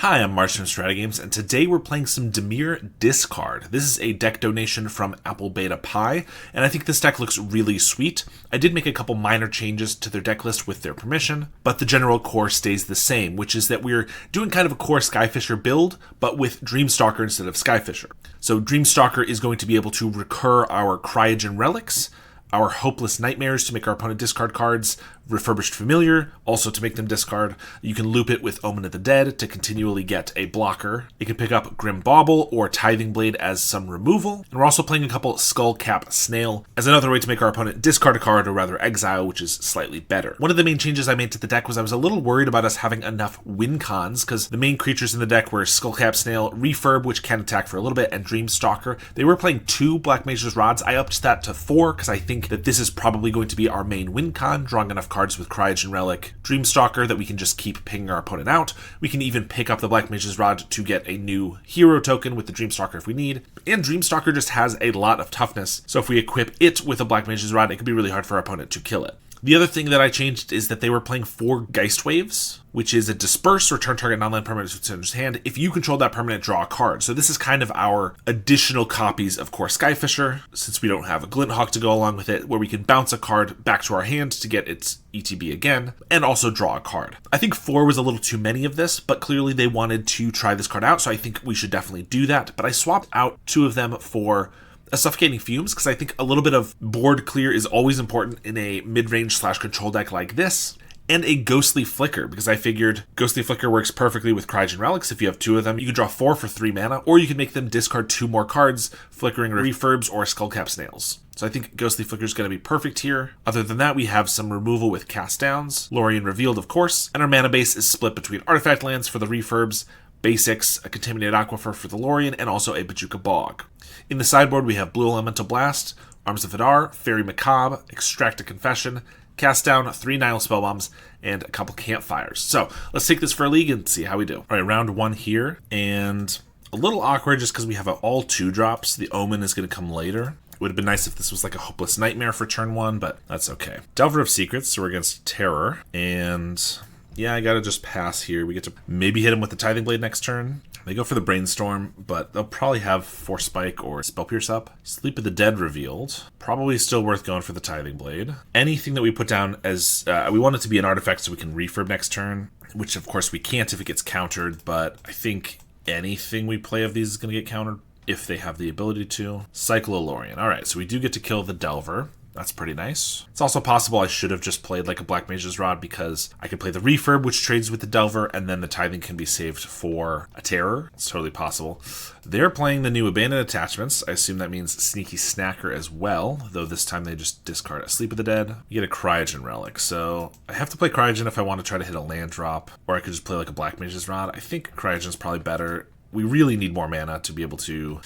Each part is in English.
Hi, I'm Marsh from StrataGames, and today we're playing some Dimir Discard. This is a deck donation from Apple Beta Pie, and I think this deck looks really sweet. I did make a couple minor changes to their deck list with their permission, but the general core stays the same, which is that we're doing kind of a core Skyfisher build, but with Dreamstalker instead of Skyfisher. So Dreamstalker is going to be able to recur our Cryogen Relics, our Hopeless Nightmares to make our opponent discard cards, Refurbished Familiar, also to make them discard. You can loop it with Omen of the Dead to continually get a blocker. You can pick up Grim Bauble or Tithing Blade as some removal. And we're also playing a couple Skullcap Snail as another way to make our opponent discard a card or rather exile, which is slightly better. One of the main changes I made to the deck was I was a little worried about us having enough win cons because the main creatures in the deck were Skullcap Snail, Refurb, which can attack for a little bit, and Dreamstalker. They were playing 2 Black Mage's Rods. I upped that to 4 because I think that this is probably going to be our main win con, drawing enough cards with Cryogen Relic, Dreamstalker that we can just keep pinging our opponent out. We can even pick up the Black Mage's Rod to get a new hero token with the Dreamstalker if we need. And Dreamstalker just has a lot of toughness, so if we equip it with a Black Mage's Rod, it could be really hard for our opponent to kill it. The other thing that I changed is that they were playing 4 Geist Waves, which is a disperse, return target non-land permanent to its owner's hand. If you control that permanent, draw a card. So this is kind of our additional copies of Core Skyfisher, since we don't have a Glint Hawk to go along with it, where we can bounce a card back to our hand to get its ETB again, and also draw a card. I think 4 was a little too many of this, but clearly they wanted to try this card out, so I think we should definitely do that. But I swapped out 2 of them for a Suffocating Fumes, because I think a little bit of board clear is always important in a mid-range / control deck like this, and a Ghostly Flicker, because I figured Ghostly Flicker works perfectly with Cryogen Relics. If you have 2 of them, you can draw 4 for 3 mana, or you can make them discard 2 more cards, flickering Refurbs or Skullcap Snails. So I think Ghostly Flicker is going to be perfect here. Other than that, we have some removal with Cast Downs, Lorien Revealed, of course, and our mana base is split between Artifact Lands for the Refurbs, Basics, a Contaminated Aquifer for the Lorien, and also a Bajuka Bog. In the sideboard, we have Blue Elemental Blast, Arms of Hadar, Fairy Macabre, Extract a Confession, Cast Down, 3 Nihil Spellbombs, and a couple Campfires. So let's take this for a league and see how we do. All right, round 1 here, and a little awkward just because we have all 2-drops. The Omen is going to come later. It would have been nice if this was like a Hopeless Nightmare for turn 1, but that's okay. Delver of Secrets, so we're against Terror, and yeah, I gotta just pass here. We get to maybe hit him with the Tithing Blade next turn. They go for the Brainstorm, but they'll probably have Force Spike or Spell Pierce up. Sleep of the Dead revealed. Probably still worth going for the Tithing Blade. Anything that we put down as, we want it to be an artifact so we can refurb next turn, which of course we can't if it gets countered, but I think anything we play of these is going to get countered if they have the ability to. Cycle Lorien. Alright, so we do get to kill the Delver. That's pretty nice. It's also possible I should have just played like a Black Mage's Rod because I could play the Refurb, which trades with the Delver, and then the Tithing can be saved for a Terror. It's totally possible. They're playing the new Abandoned Attachments. I assume that means Sneaky Snacker as well, though this time they just discard a Sleep of the Dead. You get a Cryogen Relic, so I have to play Cryogen if I want to try to hit a land drop, or I could just play like a Black Mage's Rod. I think Cryogen's probably better. We really need more mana to be able to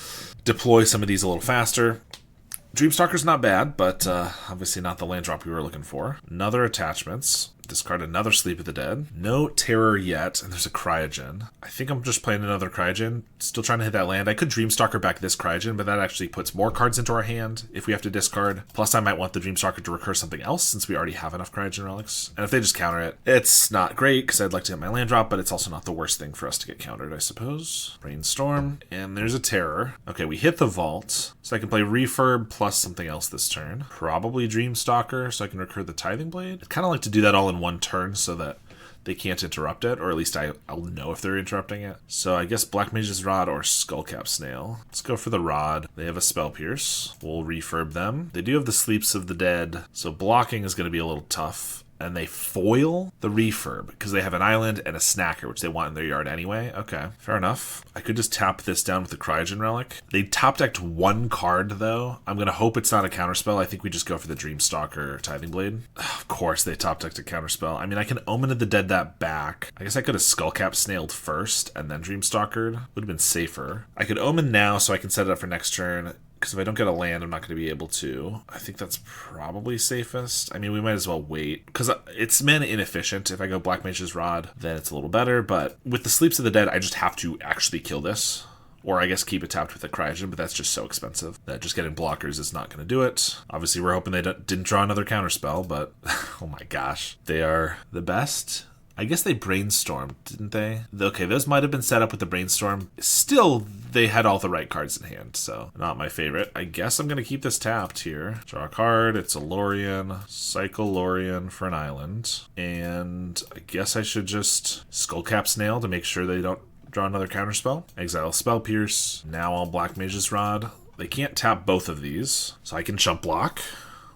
deploy some of these a little faster. Dreamstalker's not bad, but obviously not the land drop we were looking for. Another Attachments. Discard another Sleep of the Dead. No Terror yet, and there's a Cryogen. I think I'm just playing another Cryogen. Still trying to hit that land. I could Dreamstalker back this Cryogen, but that actually puts more cards into our hand if we have to discard. Plus, I might want the Dreamstalker to recur something else since we already have enough Cryogen Relics. And if they just counter it, it's not great because I'd like to get my land drop, but it's also not the worst thing for us to get countered, I suppose. Brainstorm, and there's a Terror. Okay, we hit the Vault, so I can play Refurb plus something else this turn. Probably Dreamstalker, so I can recur the Tithing Blade. I'd kind of like to do that all in one turn so that they can't interrupt it, or at least I'll know if they're interrupting it. So I guess Black Mage's Rod or Skullcap Snail. Let's go for the Rod. They have a Spell Pierce. We'll refurb them. They do have the Sleeps of the Dead, so blocking is going to be a little tough. And they foil the Refurb because they have an island and a Snacker, which they want in their yard anyway. Okay, fair enough. I could just tap this down with the Cryogen Relic. They top decked 1 card, though. I'm going to hope it's not a counterspell. I think we just go for the Dreamstalker Tithing Blade. Of course, they top decked a counterspell. I mean, I can Omen of the Dead that back. I guess I could have Skullcap Snailed first and then Dreamstalkered. Would have been safer. I could Omen now so I can set it up for next turn. Because if I don't get a land, I'm not going to be able to. I think that's probably safest. I mean, we might as well wait. Because it's mana inefficient. If I go Black Mage's Rod, then it's a little better. But with the Sleeps of the Dead, I just have to actually kill this. Or I guess keep it tapped with a Cryogen, but that's just so expensive that just getting blockers is not going to do it. Obviously, we're hoping they didn't draw another counterspell, but oh my gosh. They are the best. I guess they brainstormed, didn't they? Okay, those might have been set up with the brainstorm. Still, they had all the right cards in hand, so not my favorite. I guess I'm going to keep this tapped here. Draw a card. It's a Lorien. Cycle Lorien for an island. And I guess I should just Skullcap Snail to make sure they don't draw another counterspell. Exile Spell Pierce. Now I'll Black Mage's Rod. They can't tap both of these, so I can chump block,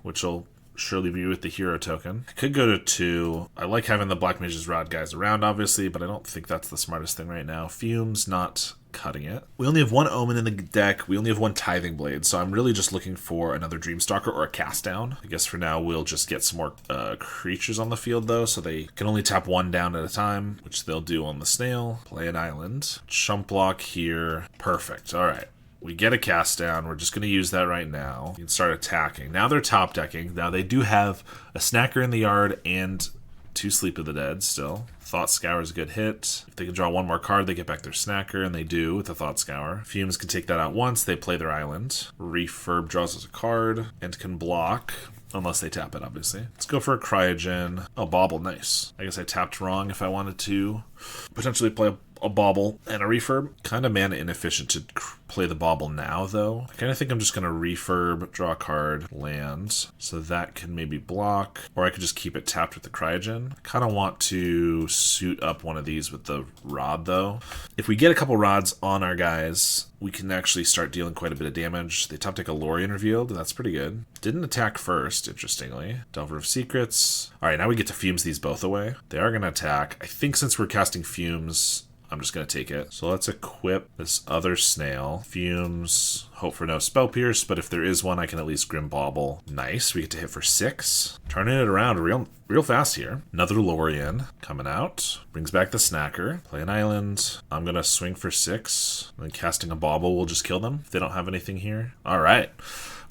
which will surely be with the hero token. I could go to 2. I like having the Black Mage's Rod guys around, obviously, but I don't think that's the smartest thing right now. Fume's not cutting it. We only have 1 Omen in the deck. We only have 1 Tithing Blade, so I'm really just looking for another Dreamstalker or a Cast Down. I guess for now we'll just get some more creatures on the field, though, so they can only tap 1 down at a time, which they'll do on the Snail. Play an island. Chump block here. Perfect. All right. We get a cast down. We're just going to use that right now. You can start attacking. Now they're top decking. Now they do have a Snacker in the yard and 2 Sleep of the Dead still. Thought Scour is a good hit. If they can draw 1 more card, they get back their Snacker, and they do with the Thought Scour. Fumes can take that out once. They play their island. Refurb draws us a card and can block. Unless they tap it, obviously. Let's go for a Cryogen. Oh, Bauble, nice. I guess I tapped wrong if I wanted to potentially play a Bauble and a Refurb. Kind of mana inefficient to play the Bauble now, though. I kind of think I'm just going to Refurb, draw a card, land. So that can maybe block. Or I could just keep it tapped with the Cryogen. I kind of want to suit up one of these with the Rod, though. If we get a couple Rods on our guys, we can actually start dealing quite a bit of damage. They top deck a Lorien revealed. That's pretty good. Didn't attack first, interestingly. Delver of Secrets. All right, now we get to Fumes these both away. They are going to attack. I think since we're casting Fumes, I'm just going to take it. So let's equip this other Snail. Fumes, hope for no Spell Pierce, but if there is one, I can at least Grim Bauble. Nice, we get to hit for 6. Turning it around real fast here. Another Lorien coming out. Brings back the Snacker. Play an island. I'm going to swing for 6. And then casting a Bauble will just kill them if they don't have anything here. All right.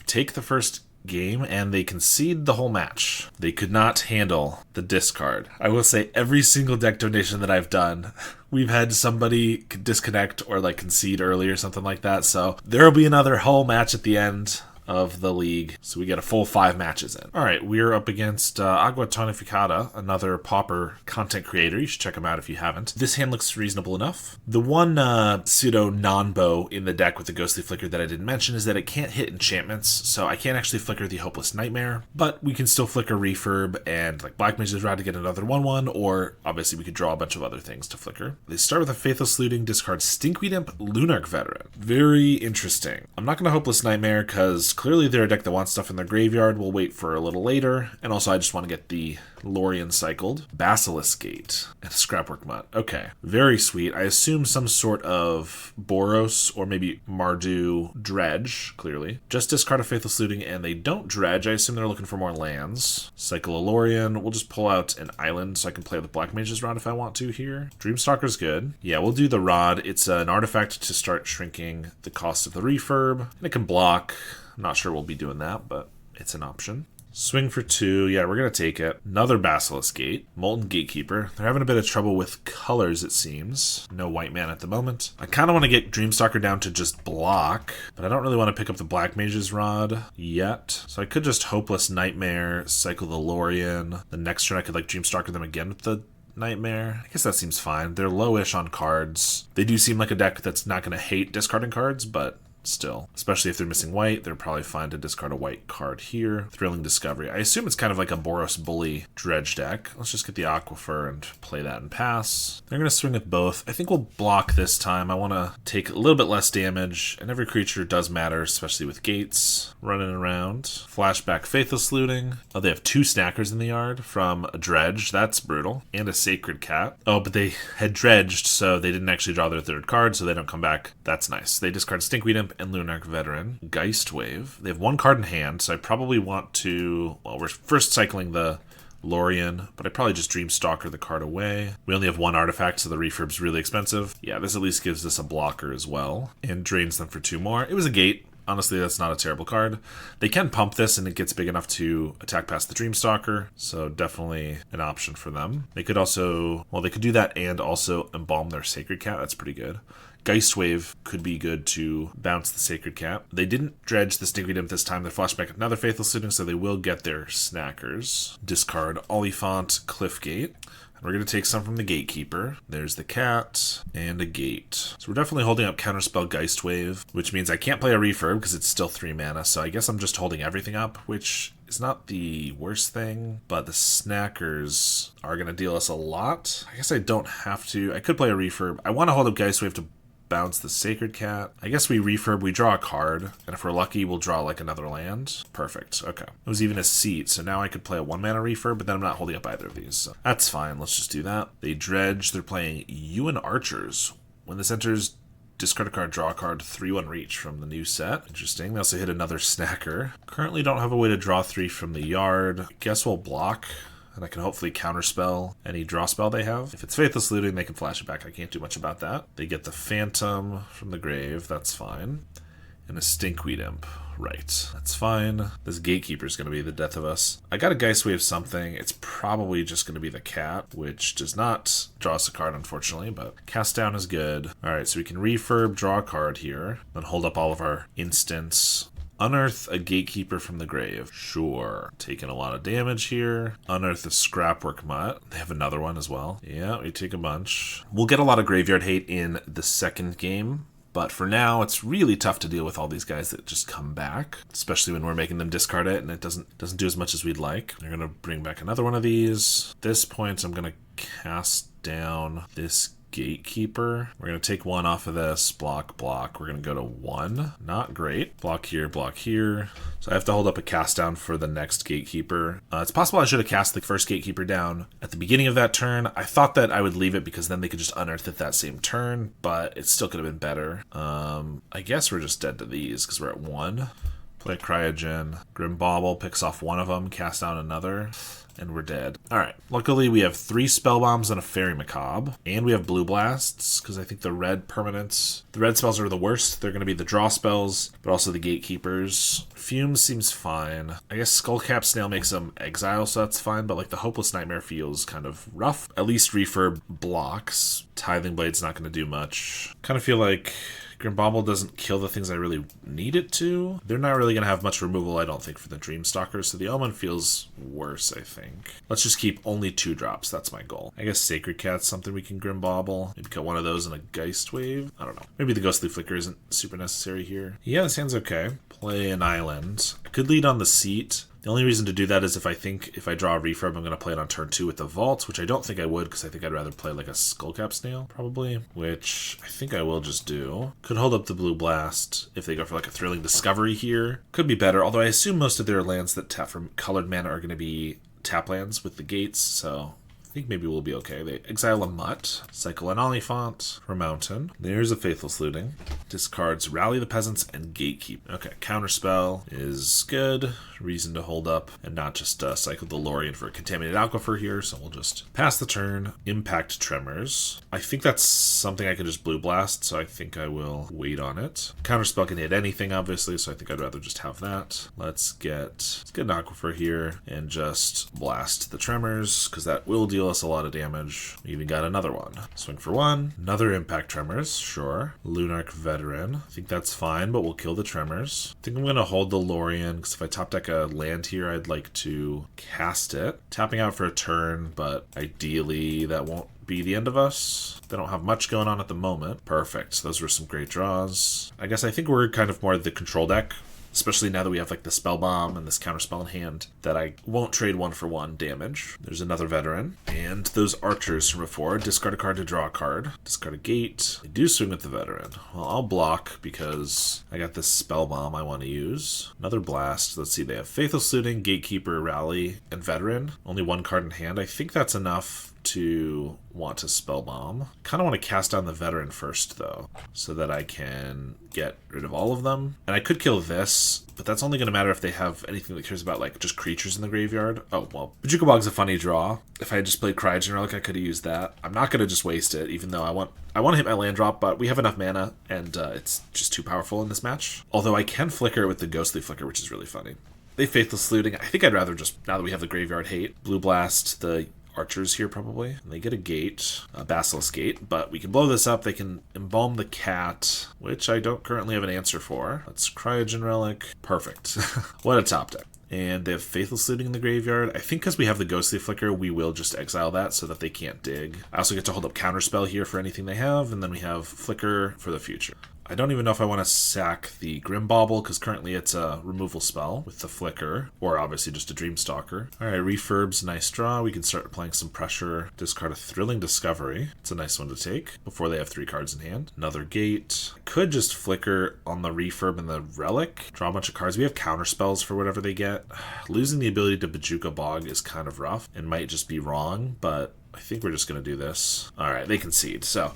Take the first game, and they concede the whole match. They could not handle the discard. I will say every single deck donation that I've done, we've had somebody disconnect or like concede early or something like that. So there will be another whole match at the end of the league. So we get a full 5 matches in. All right, we're up against Agua Tonificada, another Pauper content creator. You should check him out if you haven't. This hand looks reasonable enough. The one pseudo non-bow in the deck with the Ghostly Flicker that I didn't mention is that it can't hit enchantments, so I can't actually flicker the Hopeless Nightmare, but we can still flicker Refurb and like Black Mage's Rod to get another 1/1, or obviously we could draw a bunch of other things to flicker. They start with a Faithless Looting, discard Stinkweed Imp, Lunarch Veteran. Very interesting. I'm not going to Hopeless Nightmare because clearly they're a deck that wants stuff in their graveyard. We'll wait for a little later. And also I just want to get the Lorien cycled. Basilisk Gate and a Scrapwork Mutt. Okay, very sweet. I assume some sort of Boros or maybe Mardu Dredge, clearly. Just discard a Faithless Looting and they don't dredge. I assume they're looking for more lands. Cycle a Lorien. We'll just pull out an island so I can play with Black Mage's Rod if I want to here. Dreamstalker's good. Yeah, we'll do the Rod. It's an artifact to start shrinking the cost of the Refurb. And it can block. I'm not sure we'll be doing that, but it's an option. Swing for 2. Yeah, we're going to take it. Another Basilisk Gate. Molten Gatekeeper. They're having a bit of trouble with colors, it seems. No white man at the moment. I kind of want to get Dreamstalker down to just block, but I don't really want to pick up the Black Mage's Rod yet. So I could just Hopeless Nightmare, cycle the Lorien. The next turn I could like Dreamstalker them again with the Nightmare. I guess that seems fine. They're lowish on cards. They do seem like a deck that's not going to hate discarding cards, but still, especially if they're missing white, they're probably fine to discard a white card here. Thrilling Discovery. I assume it's kind of like a Boros Bully dredge deck. Let's just get the Aquifer and play that and pass. They're going to swing with both. I think we'll block this time. I want to take a little bit less damage, and every creature does matter, especially with gates. Running around. Flashback Faithless Looting. Oh, they have 2 Snackers in the yard from a dredge. That's brutal. And a Sacred Cat. Oh, but they had dredged, so they didn't actually draw their 3rd card, so they don't come back. That's nice. They discard Stinkweed Imp and Lunarch Veteran. Geist Wave. They have 1 card in hand, so I probably want to... Well, we're first cycling the Lorien, but I probably just Dreamstalker the card away. We only have 1 artifact, so the Refurb's really expensive. Yeah, this at least gives us a blocker as well, and drains them for 2 more. It was a gate. Honestly, that's not a terrible card. They can pump this and it gets big enough to attack past the Dreamstalker, so definitely an option for them. They could also, well, they could do that and also embalm their Sacred Cat. That's pretty good. Geist Wave could be good to bounce the Sacred Cat. They didn't dredge the Stinkweed Imp this time. They flashback another Faithless Looting, so they will get their Snackers. Discard Oliphant, Cliffgate. We're going to take some from the Gatekeeper. There's the cat and a gate. So we're definitely holding up Counterspell Geistwave, which means I can't play a Refurb because it's still 3 mana, so I guess I'm just holding everything up, which is not the worst thing, but the snackers are going to deal us a lot. I guess I don't have to. I could play a Refurb. I want to hold up Geistwave to bounce the Sacred Cat. I guess we Refurb, we draw a card, and if we're lucky, we'll draw like another land. Perfect, okay. It was even a seat, so now I could play a 1-mana Refurb, but then I'm not holding up either of these, so that's fine. Let's just do that. They dredge, they're playing Yuan Archers. When this enters, discard a card, draw a card, 3/1 reach from the new set. Interesting. They also hit another snacker. Currently don't have a way to draw 3 from the yard. Guess we'll block, and I can hopefully counterspell any draw spell they have. If it's Faithless Looting, they can flash it back. I can't do much about that. They get the Phantom from the grave. That's fine. And a Stinkweed Imp. Right. That's fine. This Gatekeeper is going to be the death of us. I got a Geistwave something. It's probably just going to be the cat, which does not draw us a card, unfortunately, but Cast Down is good. All right, so we can Refurb, draw a card here, then hold up all of our instants. Unearth a Gatekeeper from the grave. Sure. Taking a lot of damage here. Unearth a Scrapwork Mutt. They have another one as well. Yeah, we take a bunch. We'll get a lot of graveyard hate in the second game, but for now, it's really tough to deal with all these guys that just come back, especially when we're making them discard it and it doesn't do as much as we'd like. They're going to bring back another one of these. At this point, I'm going to cast down this Gatekeeper. We're going to take 1 off of this. Block, block. We're going to go to 1. Not great. Block here, block here. So I have to hold up a cast down for the next Gatekeeper. It's possible I should have cast the first Gatekeeper down at the beginning of that turn. I thought that I would leave it because then they could just unearth it that same turn, but it still could have been better. I guess we're just dead to these because we're at 1. Play Cryogen. Grimbauble picks off one of them, cast down another, and we're dead. Alright, luckily we have 3 Spell Bombs and a Fairy Macabre, and we have Blue Blasts, because I think the red permanents, the red spells are the worst. They're going to be the draw spells, but also the Gatekeepers. Fume seems fine. I guess Skullcap Snail makes them exile, so that's fine, but like the Hopeless Nightmare feels kind of rough. At least Refurb blocks. Tithing Blade's not going to do much. Kind of feel like Grimbauble doesn't kill the things I really need it to. They're not really going to have much removal, I don't think, for the Dreamstalker, so the Omen feels worse, I think. Let's just keep only 2 drops. That's my goal. I guess Sacred Cat's something we can Grimbauble. Maybe cut one of those in a Geistwave. I don't know. Maybe the Ghostly Flicker isn't super necessary here. Yeah, this hand's okay. Play an island. I could lead on the seat. The only reason to do that is if I think if I draw a Refurb, I'm going to play it on turn 2 with the Vault, which I don't think I would because I think I'd rather play like a Skullcap Snail, probably, which I think I will just do. Could hold up the Blue Blast if they go for like a Thrilling Discovery here. Could be better, although I assume most of their lands that tap from colored mana are going to be tap lands with the gates, so I think maybe we'll be okay. They exile a Mutt, cycle an Oliphant for Mountain. There's a Faithless Looting. Discards Rally the Peasants and Gatekeep. Okay, Counterspell is good. Reason to hold up and not just cycle the Lorien for a Contaminated Aquifer here, so we'll just pass the turn. Impact Tremors. I think that's something I can just Blue Blast, so I think I will wait on it. Counterspell can hit anything, obviously, so I think I'd rather just have that. Let's get an Aquifer here and just blast the Tremors, because that will deal us a lot of damage. We even got another one. Swing for 1. Another Impact Tremors, sure. Lunarch Veteran. I think that's fine, but we'll kill the Tremors. I think I'm going to hold the Lorien, because if I top deck a land here, I'd like to cast it. Tapping out for a turn, but ideally that won't be the end of us. They don't have much going on at the moment. Perfect. Those were some great draws. I guess I think we're kind of more the control deck, especially now that we have like the Spell Bomb and this Counterspell in hand, that I won't trade 1-for-1 damage. There's another Veteran. And those Archers from before. Discard a card to draw a card. Discard a Gate. I do swing with the Veteran. Well, I'll block because I got this Spell Bomb I want to use. Another Blast. Let's see, they have Faithless Looting, Gatekeeper, Rally, and Veteran. Only 1 card in hand. I think that's enough to want to Spell Bomb. Kind of want to cast down the Veteran first, though, so that I can get rid of all of them. And I could kill this, but that's only going to matter if they have anything that cares about, like, just creatures in the graveyard. Oh, well, Bojuka Bog's a funny draw. If I had just played Cryogen Relic, I could have used that. I'm not going to just waste it, even though I want to hit my land drop, but we have enough mana, and it's just too powerful in this match. Although I can flicker it with the Ghostly Flicker, which is really funny. They Faithless Looting. I think I'd rather just, now that we have the Graveyard Hate, Blue Blast the Archers here probably. And they get a Gate, a Basilisk Gate, but we can blow this up. They can Embalm the Cat, which I don't currently have an answer for. Let's Cryogen Relic. Perfect. What a top deck. And they have Faithless Looting in the graveyard. I think because we have the Ghostly Flicker, we will just exile that so that they can't dig. I also get to hold up Counterspell here for anything they have, and then we have Flicker for the future. I don't even know if I want to sack the Grim Bauble, because currently it's a removal spell with the Flicker, or obviously just a Dreamstalker. Alright, Refurb's nice draw. We can start applying some pressure. Discard a Thrilling Discovery. It's a nice one to take before they have 3 cards in hand. Another Gate. I could just Flicker on the Refurb and the Relic. Draw a bunch of cards. We have counter spells for whatever they get. Losing the ability to Bajuka Bog is kind of rough and might just be wrong, but I think we're just going to do this. Alright, they concede. So,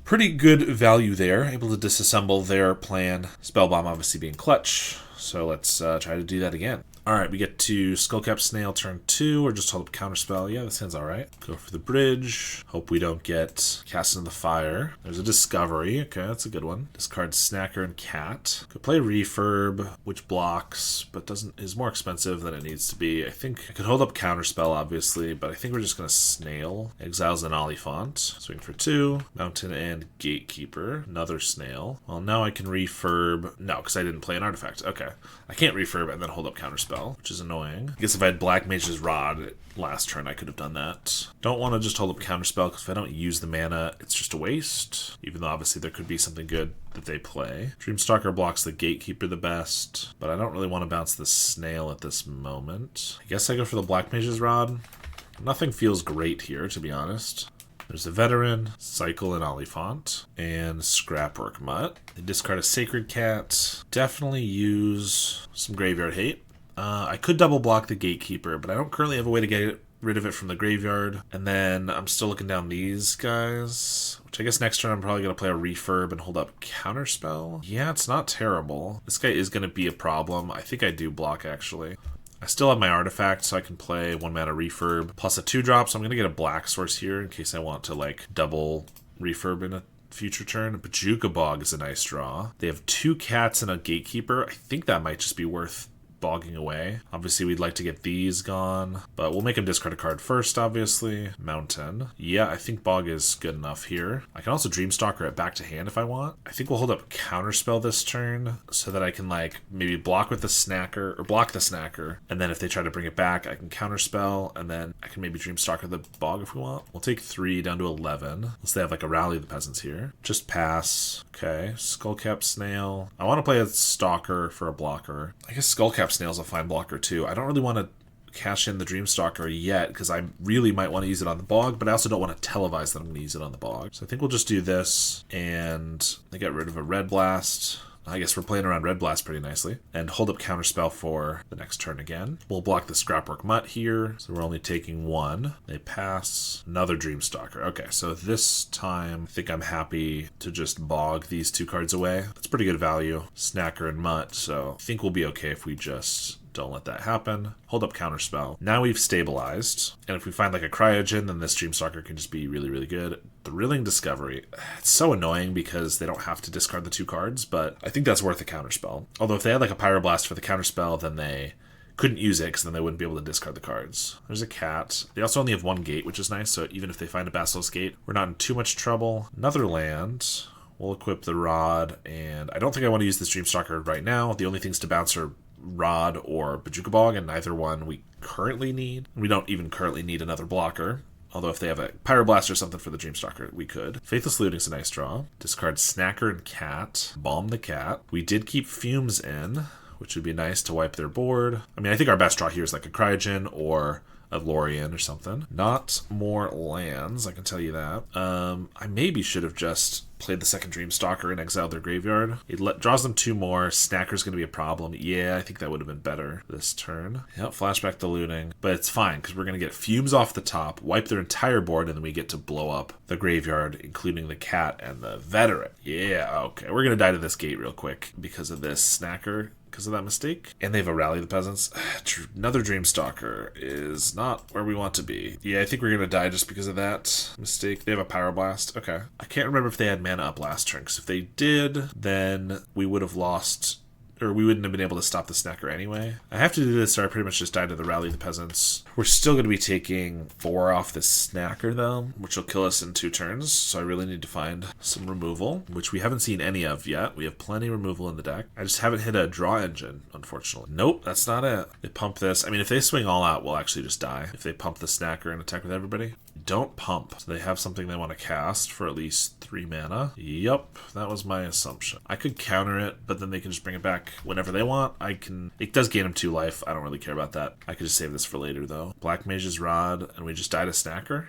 pretty good value there. Able to disassemble their plan. Spellbomb obviously being clutch. So let's try to do that again. Alright, we get to Skullcap Snail turn 2, or just hold up Counterspell. Yeah, this hand's alright. Go for the bridge. Hope we don't get cast into the fire. There's a Discovery. Okay, that's a good one. Discard Snacker and Cat. Could play Refurb, which blocks, but is more expensive than it needs to be. I think I could hold up Counterspell, obviously, but I think we're just going to Snail. Exiles an Oliphant. Swing for 2. Mountain and Gatekeeper. Another Snail. Well, now I can Refurb. No, because I didn't play an artifact. Okay. I can't Refurb and then hold up Counterspell, which is annoying. I guess if I had Black Mage's Rod last turn, I could have done that. Don't want to just hold up Counterspell, because if I don't use the mana, it's just a waste. Even though obviously there could be something good that they play. Dreamstalker blocks the Gatekeeper the best, but I don't really want to bounce the Snail at this moment. I guess I go for the Black Mage's Rod. Nothing feels great here, to be honest. There's a Veteran, Cycle and Oliphant, and Scrapwork Mutt. They discard a Sacred Cat. Definitely use some Graveyard Hate. I could double block the Gatekeeper, but I don't currently have a way to get rid of it from the graveyard. And then I'm still looking down these guys, which I guess next turn I'm probably going to play a Refurb and hold up Counterspell. Yeah, it's not terrible. This guy is going to be a problem. I think I do block, actually. I still have my artifact, so I can play 1 mana Refurb plus a 2-drop, so I'm going to get a Black Source here in case I want to, like, double Refurb in a future turn. Bajuka Bog is a nice draw. They have 2 cats and a Gatekeeper. I think that might just be worth bogging away. Obviously, we'd like to get these gone, but we'll make him discard a card first, obviously. Mountain. Yeah, I think Bog is good enough here. I can also Dreamstalker it back to hand if I want. I think we'll hold up Counterspell this turn so that I can, like, maybe block with the Snacker, or block the Snacker, and then if they try to bring it back, I can Counterspell, and then I can maybe Dreamstalker the Bog if we want. We'll take 3 down to 11. Unless they have, like, a Rally of the Peasants here. Just pass. Okay. Skullcap Snail. I want to play a Stalker for a blocker. I guess Skullcap Snail's a fine blocker too. I don't really want to cash in the Dreamstalker yet because I really might want to use it on the Bog, but I also don't want to televise that I'm going to use it on the Bog. So I think we'll just do this, and they get rid of a Red Blast. I guess we're playing around Red Blast pretty nicely. And hold up Counterspell for the next turn again. We'll block the Scrapwork Mutt here, so we're only taking 1. They pass. Another Dreamstalker. Okay, so this time I think I'm happy to just bog these 2 cards away. That's pretty good value. Snacker and Mutt, so I think we'll be okay if we just don't let that happen. Hold up Counterspell. Now we've stabilized. And if we find like a Cryogen, then this Dreamstalker can just be really, really good. Thrilling Discovery. It's so annoying because they don't have to discard the 2 cards, but I think that's worth a Counterspell. Although if they had like a Pyroblast for the Counterspell, then they couldn't use it because then they wouldn't be able to discard the cards. There's a cat. They also only have 1 gate, which is nice, so even if they find a Basilisk Gate, we're not in too much trouble. Another land. We'll equip the Rod, and I don't think I want to use this Dreamstalker right now. The only things to bounce are Rod or Bajuka Bog, and neither one we currently need. We don't even currently need another blocker. Although if they have a Pyroblast or something for the Dreamstalker, we could. Faithless Looting's a nice draw. Discard Snacker and Cat. Bomb the Cat. We did keep Fumes in, which would be nice to wipe their board. I mean, I think our best draw here is like a Cryogen or a Lorien or something. Not more lands, I can tell you that. I maybe should have just played the second Dreamstalker and exiled their graveyard. It draws them 2 more. Snacker's going to be a problem. Yeah, I think that would have been better this turn. Yep, flashback the looting. But it's fine, because we're going to get Fumes off the top, wipe their entire board, and then we get to blow up the graveyard, including the cat and the Veteran. Yeah, okay. We're going to die to this gate real quick because of this Snacker. Because of that mistake. And they have a Rally of the Peasants. Another Dreamstalker is not where we want to be. Yeah, I think we're going to die just because of that mistake. They have a Pyroblast. Okay. I can't remember if they had mana up last turn, because if they did, then we would have lost or we wouldn't have been able to stop the Snacker anyway. I have to do this, or I pretty much just died to the Rally of the Peasants. We're still going to be taking 4 off the Snacker, though, which will kill us in 2 turns, so I really need to find some removal, which we haven't seen any of yet. We have plenty of removal in the deck. I just haven't hit a draw engine, unfortunately. Nope, that's not it. They pump this. I mean, if they swing all out, we'll actually just die. If they pump the Snacker and attack with everybody. Don't pump. So they have something they want to cast for at least 3 mana. Yup, that was my assumption. I could counter it, but then they can just bring it back whenever they want. It does gain them 2 life. I don't really care about that. I could just save this for later, though. Black Mage's Rod, and we just died a Snacker.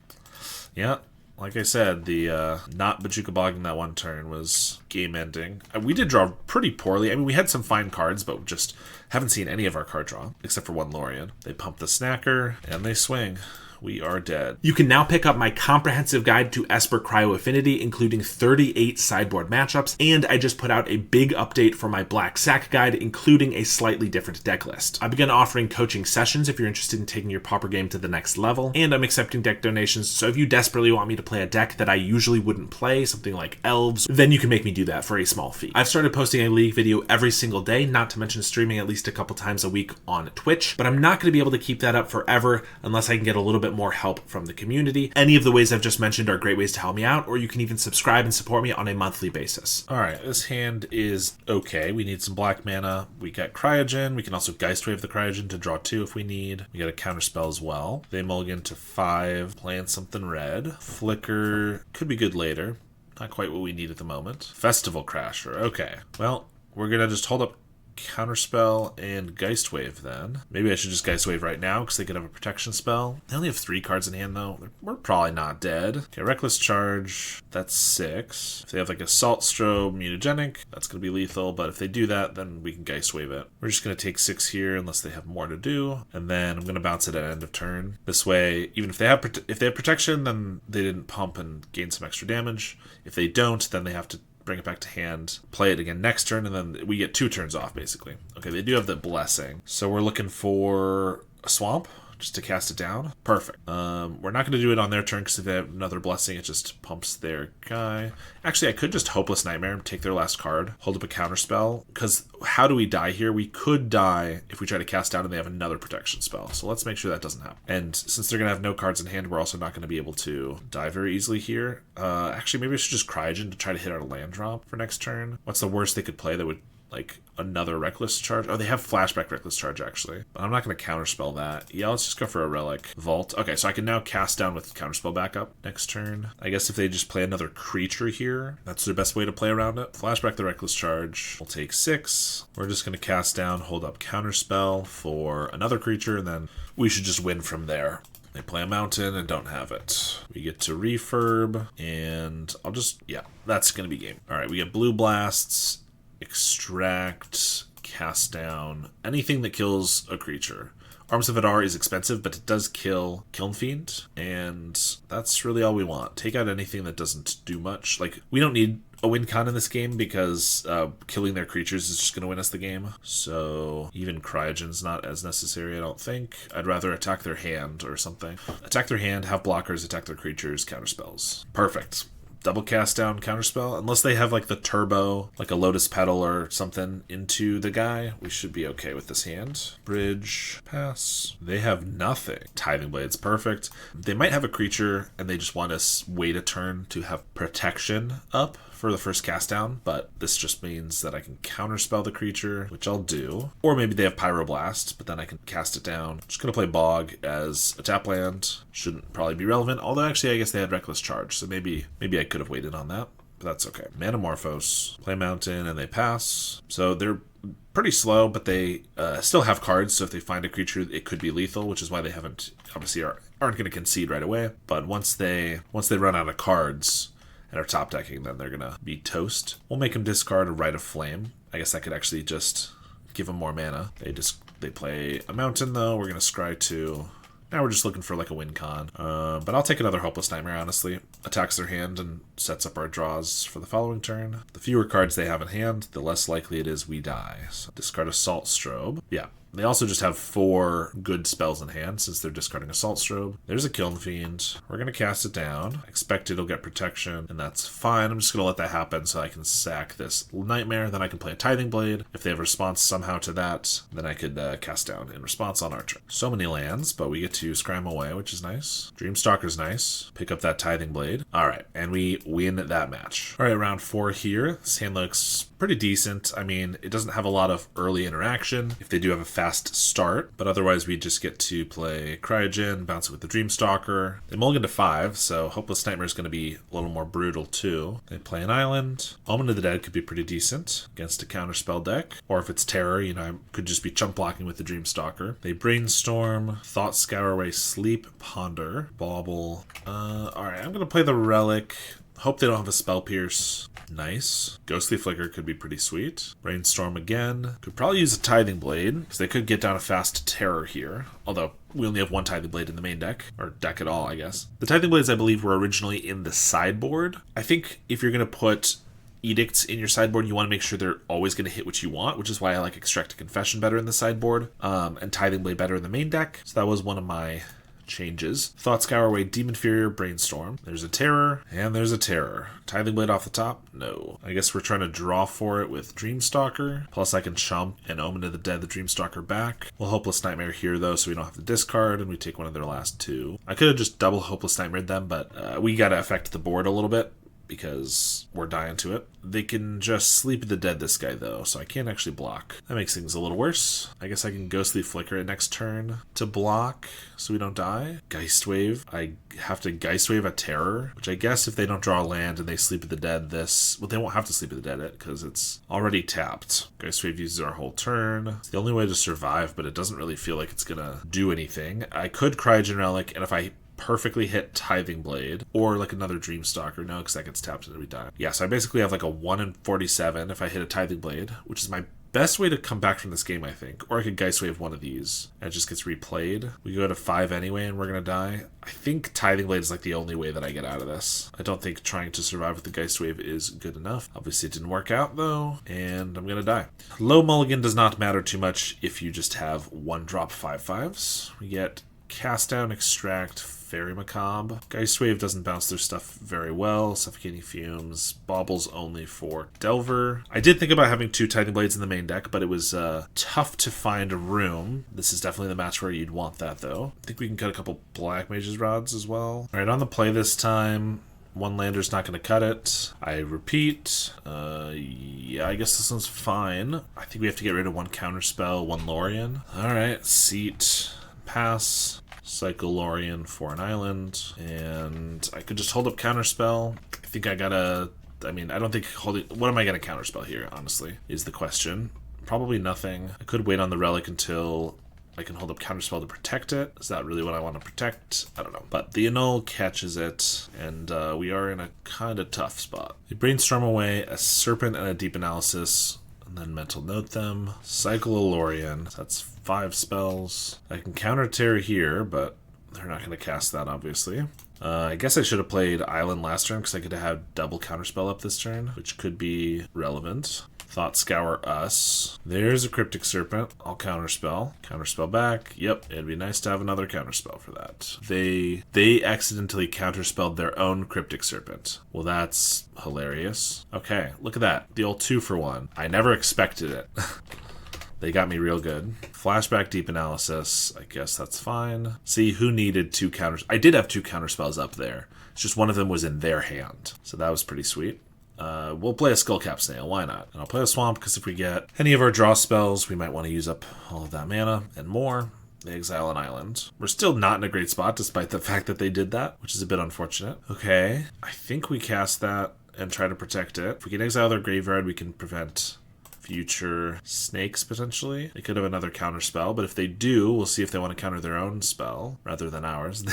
Yeah. Like I said, the not Bajuka Bogging that one turn was game-ending. We did draw pretty poorly. I mean, we had some fine cards, but just haven't seen any of our card draw, except for one Lorien. They pump the Snacker, and they swing. We are dead. You can now pick up my comprehensive guide to Esper Cryo Affinity, including 38 sideboard matchups, and I just put out a big update for my Black Sack guide, including a slightly different deck list. I began offering coaching sessions if you're interested in taking your Pauper game to the next level, and I'm accepting deck donations, so if you desperately want me to play a deck that I usually wouldn't play, something like Elves, then you can make me do that for a small fee. I've started posting a League video every single day, not to mention streaming at least a couple times a week on Twitch, but I'm not going to be able to keep that up forever unless I can get a little bit more help from the community. Any of the ways I've just mentioned are great ways to help me out, or you can even subscribe and support me on a monthly basis. Alright, this hand is okay. We need some black mana. We got Cryogen. We can also Geistwave the Cryogen to draw 2 if we need. We got a counterspell as well. They mulligan to 5, playing something red. Flicker could be good later. Not quite what we need at the moment. Festival Crasher. Okay. Well, we're gonna just hold up Counterspell and Geistwave then. Maybe I should just Geistwave right now because they could have a protection spell. They only have 3 cards in hand though. We're probably not dead. Okay, Reckless Charge. That's 6. If they have like Assault Strobe, Mutagenic, that's going to be lethal. But if they do that, then we can Geistwave it. We're just going to take 6 here unless they have more to do. And then I'm going to bounce it at end of turn. This way, even if they have protection, then they didn't pump and gain some extra damage. If they don't, then they have to bring it back to hand, play it again next turn, and then we get 2 turns off, basically. Okay, they do have the Blessing. So we're looking for a Swamp, just to cast it down. Perfect. We're not going to do it on their turn, because if they have another Blessing, it just pumps their guy. Actually, I could just Hopeless Nightmare and take their last card, hold up a counterspell, because how do we die here? We could die if we try to cast down and they have another protection spell. So let's make sure that doesn't happen. And since they're going to have no cards in hand, we're also not going to be able to die very easily here. Actually, maybe I should just Cryogen to try to hit our land drop for next turn. What's the worst they could play that would, like, another Reckless Charge? Oh, they have Flashback Reckless Charge, actually. But I'm not going to counterspell that. Yeah, let's just go for a Relic. Vault. Okay, so I can now cast down with counterspell backup next turn. I guess if they just play another creature here, that's their best way to play around it. Flashback the Reckless Charge. We'll take 6. We're just going to cast down, hold up counterspell for another creature, and then we should just win from there. They play a mountain and don't have it. We get to refurb, and I'll just, yeah, that's going to be game. All right, we get Blue Blasts, Extract, Cast Down, anything that kills a creature. Arms of Adar is expensive, but it does kill Kiln Fiend, and that's really all we want. Take out anything that doesn't do much. Like, we don't need a win con in this game because killing their creatures is just going to win us the game. So even Cryogen's not as necessary, I don't think. I'd rather attack their hand or something. Attack their hand, have blockers, attack their creatures, counterspells. Perfect. Double cast down counterspell. Unless they have like the turbo, like a Lotus Petal or something into the guy, we should be okay with this hand. Bridge, pass. They have nothing. Tithing Blade's perfect. They might have a creature and they just want us wait a turn to have protection up for the first cast down, but this just means that I can counterspell the creature, which I'll do. Or maybe they have Pyroblast, but then I can cast it down. Just gonna play Bog as a tap land. Shouldn't probably be relevant, although actually I guess they had Reckless Charge, so maybe I could have waited on that, but that's okay. Manamorphose, play Mountain, and they pass. So they're pretty slow, but they still have cards, so if they find a creature, it could be lethal, which is why they haven't, obviously aren't going to concede right away. But once they run out of cards and are top decking, then they're going to be toast. We'll make them discard a Rite of Flame. I guess I could actually just give them more mana. They play a Mountain, though. We're going to scry 2. Now we're just looking for like a win con. But I'll take another Hopeless Nightmare, honestly. Attacks their hand and sets up our draws for the following turn. The fewer cards they have in hand, the less likely it is we die. So discard Assault Strobe. Yeah. They also just have 4 good spells in hand since they're discarding Assault Strobe. There's a Kiln Fiend. We're going to cast it down. I expect it'll get protection, and that's fine. I'm just going to let that happen so I can sack this Nightmare. Then I can play a Tithing Blade. If they have a response somehow to that, then I could cast down in response on our turn. So many lands, but we get to scry them away, which is nice. Dreamstalker's nice. Pick up that Tithing Blade. All right, and we win that match. All right, round 4 here. This hand looks pretty decent. I mean, it doesn't have a lot of early interaction if they do have a fast start, but otherwise we just get to play Cryogen, bounce it with the Dreamstalker. They mulligan to 5, so Hopeless Nightmare is going to be a little more brutal too. They play an island. Omen of the Dead could be pretty decent against a counterspell deck, or if it's Terror, you know, I could just be chump blocking with the Dreamstalker. They Brainstorm, Thought Scour Away, Sleep, Ponder, Bauble. Alright, I'm going to play the Relic. Hope they don't have a Spell Pierce. Nice. Ghostly Flicker could be pretty sweet. Brainstorm again. Could probably use a Tithing Blade, because they could get down a fast Terror here. Although, we only have 1 Tithing Blade in the main deck. Or deck at all, I guess. The Tithing Blades, I believe, were originally in the sideboard. I think if you're going to put edicts in your sideboard, you want to make sure they're always going to hit what you want, which is why I like Extract a Confession better in the sideboard, and Tithing Blade better in the main deck. So that was one of my changes. Thought Scour Away, Demon Fury, Brainstorm. There's a Terror, and there's a Terror. Tithing Blade off the top? No. I guess we're trying to draw for it with Dreamstalker. Plus I can chump and Omen of the Dead the Dreamstalker back. We'll Hopeless Nightmare here though, so we don't have to discard, and we take one of their last 2. I could have just double Hopeless Nightmared them, but we gotta affect the board a little bit, because we're dying to it. They can just Sleep the Dead this guy though, so I can't actually block. That makes things a little worse. I guess I can Ghostly Flicker it next turn to block so we don't die. Geist Wave. I have to Geist Wave a Terror, which I guess if they don't draw land and they Sleep the Dead well, they won't have to Sleep the Dead it because it's already tapped. Geist Wave uses our whole turn. It's the only way to survive, but it doesn't really feel like it's gonna do anything. I could Cryogen Relic, and if I perfectly hit Tithing Blade or like another Dreamstalker. No, because that gets tapped and we die. Yeah, so I basically have like a 1 in 47 if I hit a Tithing Blade, which is my best way to come back from this game, I think. Or I could Geist Wave one of these and it just gets replayed. We go to 5 anyway and we're gonna die. I think Tithing Blade is like the only way that I get out of this. I don't think trying to survive with the Geist Wave is good enough. Obviously it didn't work out though, and I'm gonna die. Low mulligan does not matter too much if you just have 1-drop 5/5s. We get Cast Down, Extract, Fairy Macabre. Geist Wave doesn't bounce their stuff very well. Suffocating Fumes. Baubles only for Delver. I did think about having 2 Tithing Blades in the main deck, but it was tough to find a room. This is definitely the match where you'd want that, though. I think we can cut a couple Black Mage's Rods as well. Alright, on the play this time. 1 lander's not going to cut it. I repeat. Yeah, I guess this one's fine. I think we have to get rid of 1 Counterspell, 1 Lorien. Alright, Seat. Pass. Cycle Lorien for an island, and I could just hold up Counterspell. I think I gotta, I mean, I don't think holding, what am I gonna Counterspell here, honestly, is the question. Probably nothing. I could wait on the Relic until I can hold up Counterspell to protect it. Is that really what I want to protect? I don't know. But the Annul catches it, and we are in a kind of tough spot. We Brainstorm away a Serpent and a Deep Analysis, and then Mental Note them. Cycle a Lorien. That's 5 spells. I can counter Terror here, but they're not going to cast that, obviously. I guess I should have played Island last turn because I could have had double Counterspell up this turn, which could be relevant. Thought Scour us. There's a Cryptic Serpent. I'll Counterspell. Counterspell back. Yep, it'd be nice to have another Counterspell for that. They accidentally Counterspelled their own Cryptic Serpent. Well, that's hilarious. Okay, look at that. The old 2-for-1. I never expected it. They got me real good. Flashback Deep Analysis. I guess that's fine. See, who needed 2 counters? I did have 2 counterspells up there. It's just one of them was in their hand. So that was pretty sweet. We'll play a Skullcap Snail. Why not? And I'll play a Swamp because if we get any of our draw spells, we might want to use up all of that mana and more. They exile an island. We're still not in a great spot despite the fact that they did that, which is a bit unfortunate. Okay. I think we cast that and try to protect it. If we can exile their graveyard, we can prevent future snakes, potentially. They could have another counter spell, but if they do, we'll see if they want to counter their own spell rather than ours.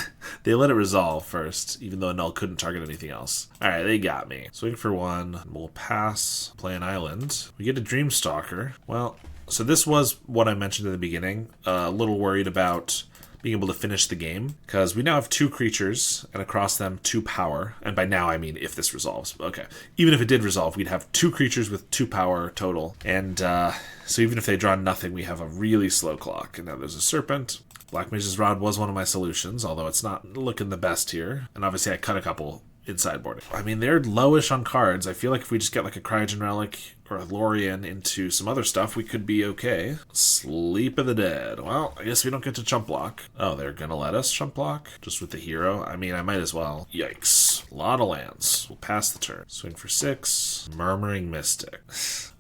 They let it resolve first, even though Null couldn't target anything else. Alright, they got me. Swing for 1. We'll pass, play an island. We get a Dreamstalker. Well, so this was what I mentioned at the beginning. A little worried about being able to finish the game, because we now have 2 creatures and across them 2 power. And by now I mean if this resolves. Okay, even if it did resolve, we'd have 2 creatures with 2 power total. And so even if they draw nothing, we have a really slow clock. And now there's a Serpent. Black Mage's Rod was one of my solutions, although it's not looking the best here. And obviously I cut a couple in sideboarding. I mean, they're lowish on cards. I feel like if we just get like a Cryogen Relic or a Lorien into some other stuff, we could be okay. Sleep of the Dead. Well, I guess we don't get to chump block. Oh, they're gonna let us chump block? Just with the hero? I mean, I might as well. Yikes. A lot of lands. We'll pass the turn. Swing for 6. Murmuring Mystic.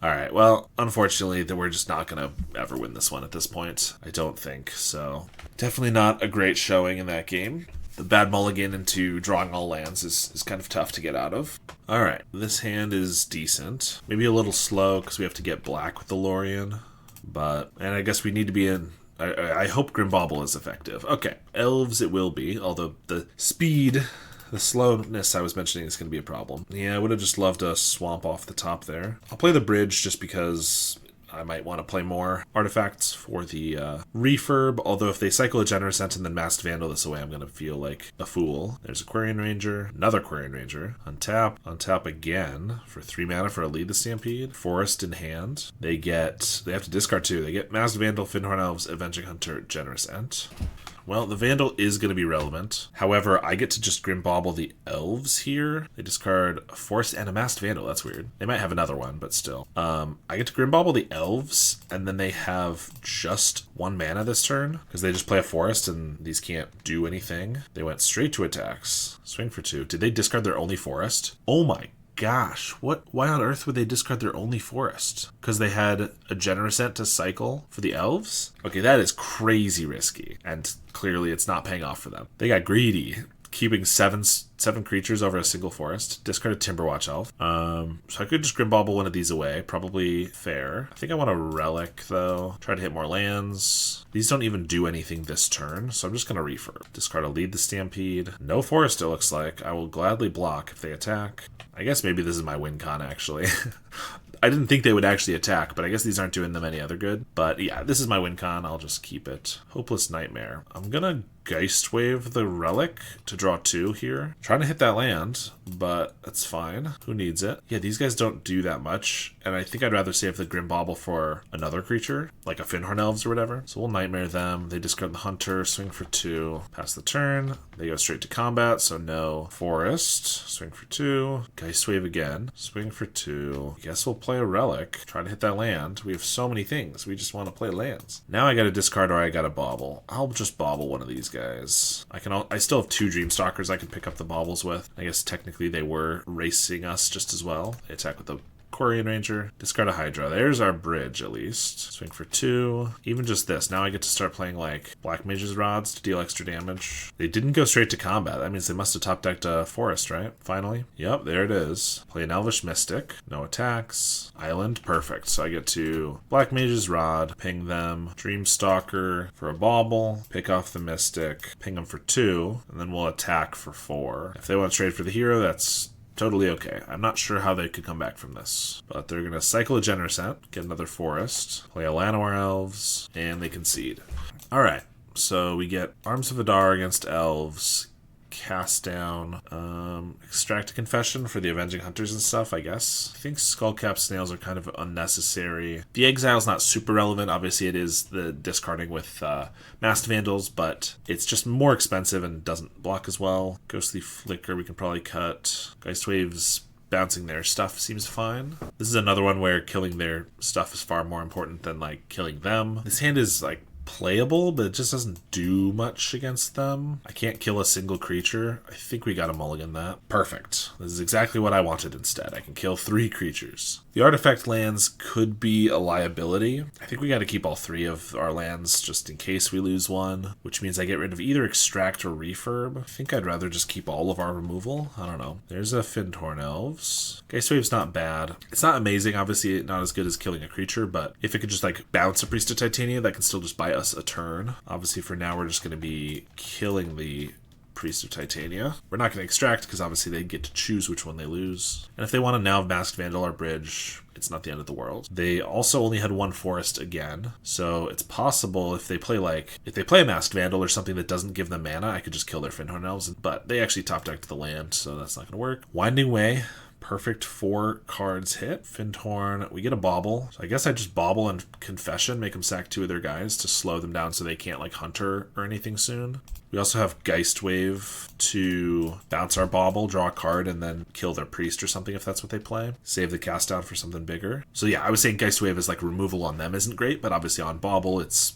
Alright, well, unfortunately, we're just not gonna ever win this one at this point. I don't think, so. Definitely not a great showing in that game. The bad mulligan into drawing all lands is kind of tough to get out of. Alright, this hand is decent. Maybe a little slow because we have to get black with the Lorien. And I guess we need to be in... I hope Grimbauble is effective. Okay, Elves it will be, although the speed... The slowness I was mentioning is going to be a problem. Yeah, I would have just loved a swamp off the top there. I'll play the bridge just because I might want to play more artifacts for the refurb, although if they cycle a Generous Ent and then Masked Vandal this away, I'm going to feel like a fool. There's a Quarian Ranger, another Quarian Ranger. Untap again for 3 mana for a Lead the Stampede. Forest in hand. They have to discard 2. They get Masked Vandal, Fyndhorn Elves, Avenging Hunter, Generous Ent. Well, the Vandal is going to be relevant. However, I get to just Grimbauble the Elves here. They discard a Forest and a Masked Vandal. That's weird. They might have another one, but still. I get to Grimbauble the Elves, and then they have just 1 mana this turn, because they just play a Forest, and these can't do anything. They went straight to attacks. Swing for 2. Did they discard their only Forest? Oh my gosh, why on earth would they discard their only Forest? Because they had a Generous Ent to cycle for the Elves? Okay, that is crazy risky, and clearly it's not paying off for them. They got greedy, keeping 7 creatures over a single Forest. Discard a Timberwatch Elf. So I could just Grimbauble one of these away. Probably fair. I think I want a Relic, though. Try to hit more lands. These don't even do anything this turn, so I'm just going to refurb. Discard a Lead the Stampede. No Forest, it looks like. I will gladly block if they attack. I guess maybe this is my win con, actually. I didn't think they would actually attack, but I guess these aren't doing them any other good. But yeah, this is my win con. I'll just keep it. Hopeless Nightmare. I'm gonna Geistwave the Relic to draw 2 here. Trying to hit that land, but that's fine. Who needs it? Yeah, these guys don't do that much, and I think I'd rather save the Grimbauble for another creature, like a Fyndhorn Elves or whatever. So we'll Nightmare them. They discard the Hunter, swing for 2, pass the turn. They go straight to combat, so no Forest. Swing for 2. Geistwave again. Swing for 2. Guess we'll play a Relic. Try to hit that land. We have so many things. We just want to play lands. Now I gotta discard or I gotta bauble. I'll just bauble one of these guys. I still have 2 Dreamstalkers I can pick up the baubles with. I guess technically they were racing us just as well. They attack with the Quarian Ranger. Discard a Hydra. There's our bridge, at least. Swing for 2. Even just this. Now I get to start playing, like, Black Mage's Rods to deal extra damage. They didn't go straight to combat. That means they must have top-decked a Forest, right? Finally. Yep, there it is. Play an Elvish Mystic. No attacks. Island. Perfect. So I get to Black Mage's Rod, ping them, Dreamstalker for a bauble, pick off the Mystic, ping them for 2, and then we'll attack for 4. If they want to trade for the hero, that's totally okay. I'm not sure how they could come back from this. But they're going to cycle a Generous Ent, get another Forest, play a Llanowar Elves, and they concede. Alright, so we get Arms of Adar against Elves, cast down, extract a Confession for the Avenging Hunters and stuff, I guess. I think Skullcap Snails are kind of unnecessary. The Exile's not super relevant. Obviously, it is the discarding with Masked Vandals, but it's just more expensive and doesn't block as well. Ghostly Flicker we can probably cut. Geistwave's bouncing their stuff seems fine. This is another one where killing their stuff is far more important than, like, killing them. This hand is, like, playable, but it just doesn't do much against them. I can't kill a single creature. I think we got a mulligan that. Perfect. This is exactly what I wanted instead. I can kill 3 creatures. The artifact lands could be a liability. I think we got to keep all 3 of our lands just in case we lose one, which means I get rid of either extract or refurb. I think I'd rather just keep all of our removal. I don't know. There's a Fyndhorn Elves. Geistwave's not bad. It's not amazing, obviously not as good as killing a creature, but if it could just, like, bounce a Priest of Titania, that can still just buy us a turn. Obviously for now we're just going to be killing the Priest of Titania. We're not going to extract because obviously they get to choose which one they lose. And if they want to now have Masked Vandal or Bridge, it's not the end of the world. They also only had one forest again, so it's possible if they play a Masked Vandal or something that doesn't give them mana, I could just kill their Fyndhorn Elves, but they actually top decked the land, so that's not going to work. Winding Way. Perfect 4 cards hit. Fyndhorn, we get a Bauble. So I guess I just Bauble and Confession, make them sack 2 of their guys to slow them down so they can't like Hunter or anything soon. We also have Geist Wave to bounce our Bauble, draw a card, and then kill their Priest or something if that's what they play. Save the cast down for something bigger. So yeah, I was saying Geist Wave is like removal on them isn't great, but obviously on Bauble it's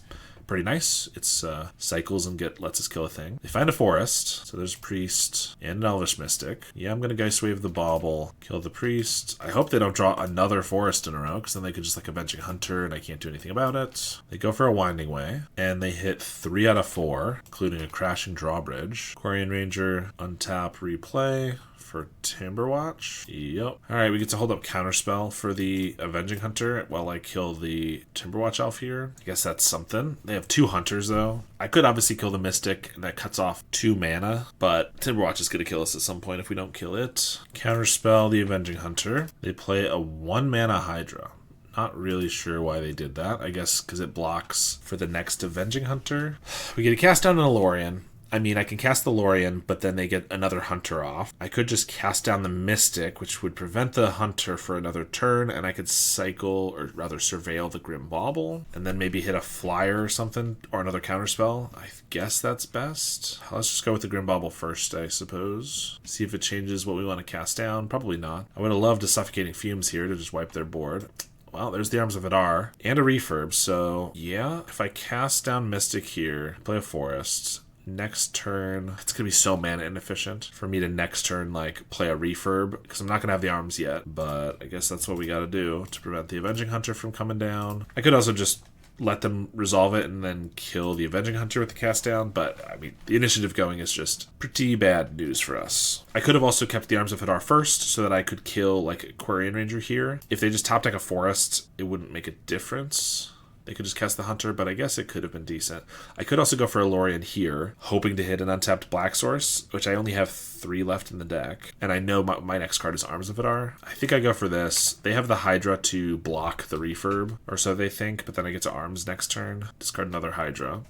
pretty nice. It's cycles and lets us kill a thing. They find a forest, so there's a Priest and an Elvish Mystic. Yeah, I'm gonna Geist Wave the Bauble, kill the Priest. I hope they don't draw another forest in a row, because then they could just like Avenging Hunter and I can't do anything about it. They go for a Winding Way, and they hit 3 out of 4, including a Crashing Drawbridge. Quarian Ranger, untap, replay. For Timberwatch. Yep. Alright, we get to hold up Counterspell for the Avenging Hunter while I kill the Timberwatch Elf here. I guess that's something. They have 2 Hunters though. I could obviously kill the Mystic and that cuts off 2 mana, but Timberwatch is going to kill us at some point if we don't kill it. Counterspell the Avenging Hunter. They play a 1 mana Hydra. Not really sure why they did that. I guess because it blocks for the next Avenging Hunter. We get to cast down an Alorian. I mean, I can cast the Lorien, but then they get another Hunter off. I could just cast down the Mystic, which would prevent the Hunter for another turn, and I could cycle, or rather surveil the Grim Bauble, and then maybe hit a Flyer or something, or another Counterspell. I guess that's best. Let's just go with the Grim Bauble first, I suppose. See if it changes what we want to cast down. Probably not. I would have loved a Suffocating Fumes here to just wipe their board. Well, there's the Arms of Adar and a Refurb, so yeah, if I cast down Mystic here, play a Forest, next turn, it's gonna be so mana inefficient for me to next turn like play a Refurb because I'm not gonna have the arms yet, but I guess that's what we gotta do to prevent the Avenging Hunter from coming down. I could also just let them resolve it and then kill the Avenging Hunter with the cast down, but I mean, the initiative going is just pretty bad news for us. I could have also kept the Arms of Hadar first so that I could kill like a Quarian Ranger here. If they just top deck a Forest, it wouldn't make a difference. They could just cast the Hunter, but I guess it could have been decent. I could also go for a Lorien here, hoping to hit an untapped Black Source, which I only have 3 left in the deck. And I know my next card is Arms of Adar. I think I go for this. They have the Hydra to block the Refurb, or so they think, but then I get to Arms next turn. Discard another Hydra.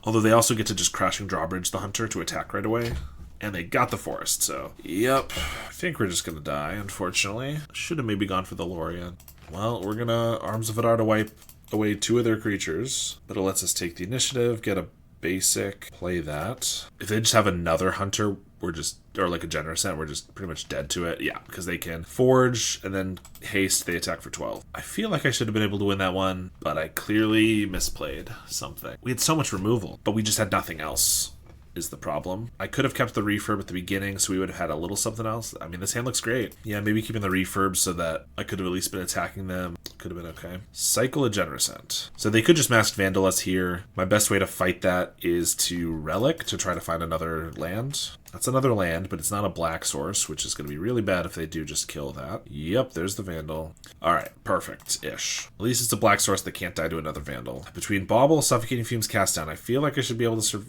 Although they also get to just Crashing Drawbridge the Hunter to attack right away. And they got the Forest, so yep. I think we're just gonna die, unfortunately. Should have maybe gone for the Lorien. Well, we're gonna Arms of Adar to wipe away 2 of their creatures, but it lets us take the initiative, get a basic, play that. If they just have another Hunter, we're just, or like a Generous End, we're just pretty much dead to it. Yeah, because they can Forge and then haste, they attack for 12. I feel like I should have been able to win that one, but I clearly misplayed something. We had so much removal, but we just had nothing else. Is the problem. I could have kept the Refurb at the beginning so we would have had a little something else. I mean, this hand looks great. Yeah, maybe keeping the Refurb so that I could have at least been attacking them. Could have been okay. Cycle a Generous End. So they could just Masked Vandal us here. My best way to fight that is to Relic to try to find another land. That's another land, but it's not a Black Source, which is going to be really bad if they do just kill that. Yep, there's the Vandal. Alright, perfect-ish. At least it's a Black Source that can't die to another Vandal. Between Bauble, Suffocating Fumes, Cast Down, I feel like I should be able to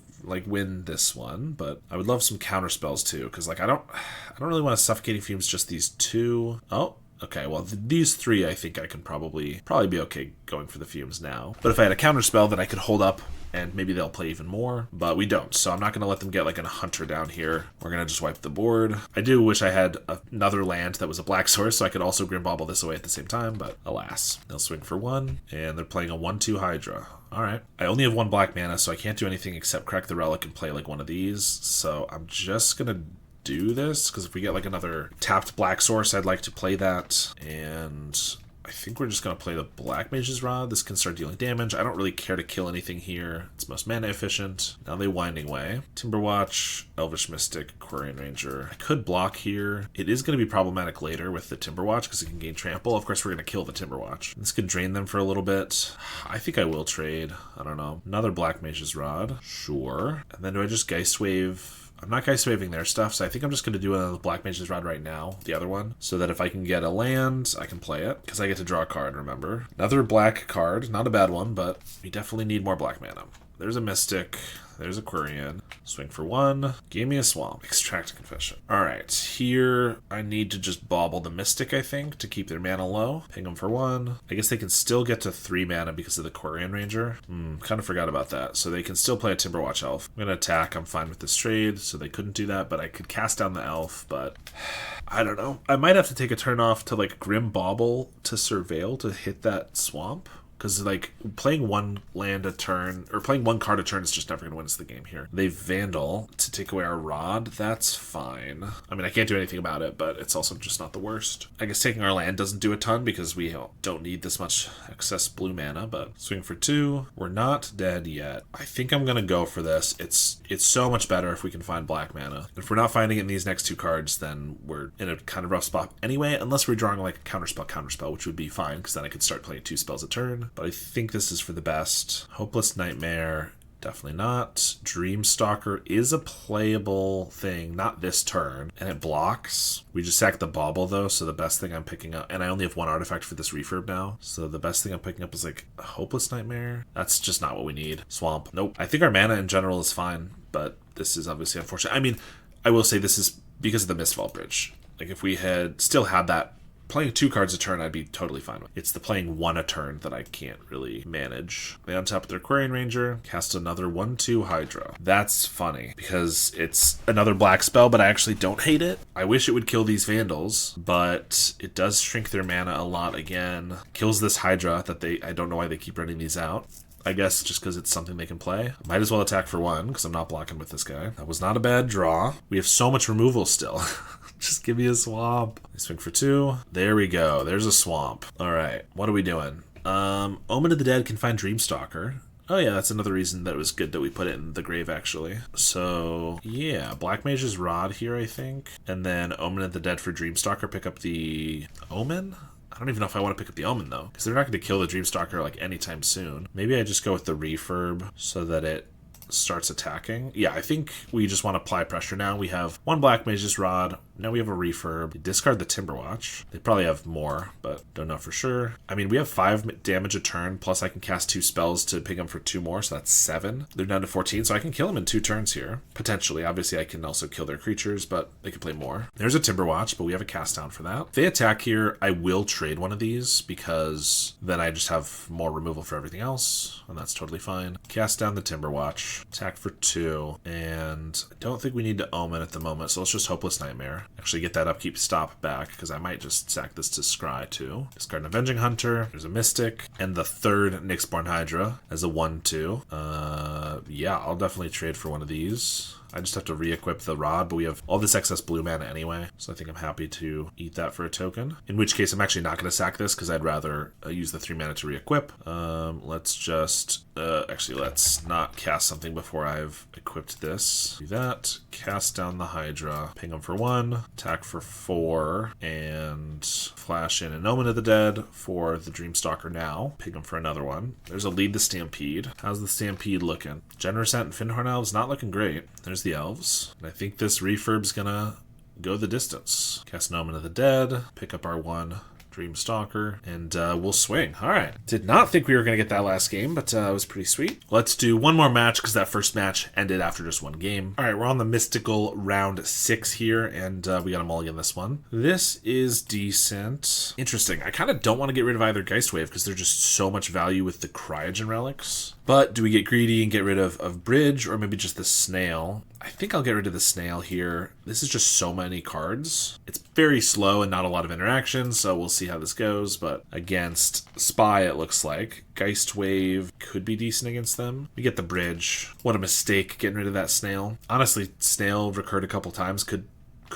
win this one, but I would love some counter spells too, because like I don't really want to Suffocating Fumes just these 2. Oh, okay, well, these 3 I think I can probably be okay going for the Fumes now. But if I had a counter spell that I could hold up, and maybe they'll play even more, but we don't, so I'm not going to let them get like a Hunter down here. We're going to just wipe the board. I do wish I had another land that was a Black Source, so I could also Grim Bauble this away at the same time, but alas. They'll swing for 1, and they're playing a 1/2 Hydra. Alright. I only have 1 black mana, so I can't do anything except crack the Relic and play like one of these, so I'm just going to do this, because if we get like another tapped Black Source, I'd like to play that, and I think we're just going to play the Black Mage's Rod. This can start dealing damage. I don't really care to kill anything here. It's most mana efficient. Now they Winding Way. Timberwatch, Elvish Mystic, Quarian Ranger. I could block here. It is going to be problematic later with the Timberwatch because it can gain trample. Of course, we're going to kill the Timberwatch. This could drain them for a little bit. I think I will trade. I don't know. Another Black Mage's Rod. Sure. And then do I just Geist Wave? I'm not Geist Waving their stuff, so I think I'm just going to do another Black Mage's Rod right now, the other one, so that if I can get a land, I can play it, because I get to draw a card, remember? Another black card, not a bad one, but we definitely need more black mana. There's a Mystic, There's a Quirion. Swing for 1. Give me a Swamp. Extract a Confession. Alright, here I need to just bauble the Mystic, I think, to keep their mana low. Ping them for 1. I guess they can still get to 3 mana because of the Quirion Ranger. Kind of forgot about that. So they can still play a Timberwatch Elf. I'm going to attack. I'm fine with this trade, so they couldn't do that, but I could cast down the Elf, but I don't know. I might have to take a turn off to like Grim Bauble to Surveil to hit that Swamp. Because, like, playing 1 land a turn, or playing 1 card a turn is just never going to win us the game here. They Vandal to take away our Rod. That's fine. I mean, I can't do anything about it, but it's also just not the worst. I guess taking our land doesn't do a ton because we don't need this much excess blue mana, but swing for 2. We're not dead yet. I think I'm going to go for this. It's so much better if we can find black mana. If we're not finding it in these next 2 cards, then we're in a kind of rough spot anyway, unless we're drawing, like, a counterspell, which would be fine, because then I could start playing 2 spells a turn. But I think this is for the best. Hopeless Nightmare, definitely not. Dreamstalker is a playable thing, not this turn, and it blocks. We just sacked the Bauble though, so the best thing I'm picking up, and I only have 1 artifact for this refurb now, so the best thing I'm picking up is like a Hopeless Nightmare. That's just not what we need. Swamp, nope. I think our mana in general is fine, but this is obviously unfortunate. I mean, I will say this is because of the Mistfall Bridge. Like if we had still had that, playing 2 cards a turn, I'd be totally fine with. It's the playing 1 a turn that I can't really manage. They untap their Quirion Ranger, cast another 1/2 Hydra. That's funny, because it's another black spell, but I actually don't hate it. I wish it would kill these Vandals, but it does shrink their mana a lot again. Kills this Hydra that I don't know why they keep running these out. I guess just because it's something they can play. Might as well attack for 1, because I'm not blocking with this guy. That was not a bad draw. We have so much removal still. Just give me a Swamp. Swing for 2. There we go. There's a Swamp. All right. What are we doing? Omen of the Dead can find Dreamstalker. Oh yeah, that's another reason that it was good that we put it in the grave, actually. So, yeah, Black Mage's Rod here, I think. And then Omen of the Dead for Dreamstalker. Pick up the Omen? I don't even know if I want to pick up the Omen, though, because they're not going to kill the Dreamstalker, like, anytime soon. Maybe I just go with the Refurb so that it starts attacking. Yeah, I think we just want to apply pressure now. We have 1 Black Mage's Rod. Now we have a Refurb. We discard the Timberwatch. They probably have more, but don't know for sure. I mean, we have 5 damage a turn, plus I can cast 2 spells to ping them for 2 more, so that's 7. They're down to 14, so I can kill them in 2 turns here. Potentially. Obviously, I can also kill their creatures, but they can play more. There's a Timberwatch, but we have a cast down for that. If they attack here, I will trade one of these, because then I just have more removal for everything else, and that's totally fine. Cast down the Timberwatch. Attack for 2, and I don't think we need to Omen at the moment, so let's just Hopeless Nightmare. Actually get that upkeep stop back, because I might just sack this to Scry too. Discard an Avenging Hunter, there's a Mystic, and the 3rd Nyxborn Hydra as a 1/2. Yeah, I'll definitely trade for one of these. I just have to re-equip the Rod, but we have all this excess blue mana anyway, so I think I'm happy to eat that for a token. In which case, I'm actually not going to sack this, because I'd rather use the 3 mana to re-equip. Let's just... actually, let's not cast something before I've equipped this. Do that. Cast down the Hydra. Ping them for 1. Attack for 4. And flash in an Omen of the Dead for the Dreamstalker now. Ping them for another one. There's a Lead the Stampede. How's the Stampede looking? Generosat and Fyndhorn Elves not looking great. There's the Elves. And I think this Refurb's gonna go the distance. Cast an Omen of the Dead. Pick up our 1 Dreamstalker, and we'll swing. All right. Did not think we were going to get that last game, but it was pretty sweet. Let's do one more match, because that first match ended after just 1 game. All right, we're on the Mystical round 6 here, and we got a mulligan this one. This is decent. Interesting. I kind of don't want to get rid of either Geistwave, because they're just so much value with the Cryogen relics. But do we get greedy and get rid of Bridge, or maybe just the Snail? I think I'll get rid of the Snail here. This is just so many cards. It's very slow and not a lot of interaction, so we'll see how this goes. But against Spy, it looks like. Geistwave could be decent against them. We get the Bridge. What a mistake getting rid of that Snail. Honestly, Snail recurred a couple times. Could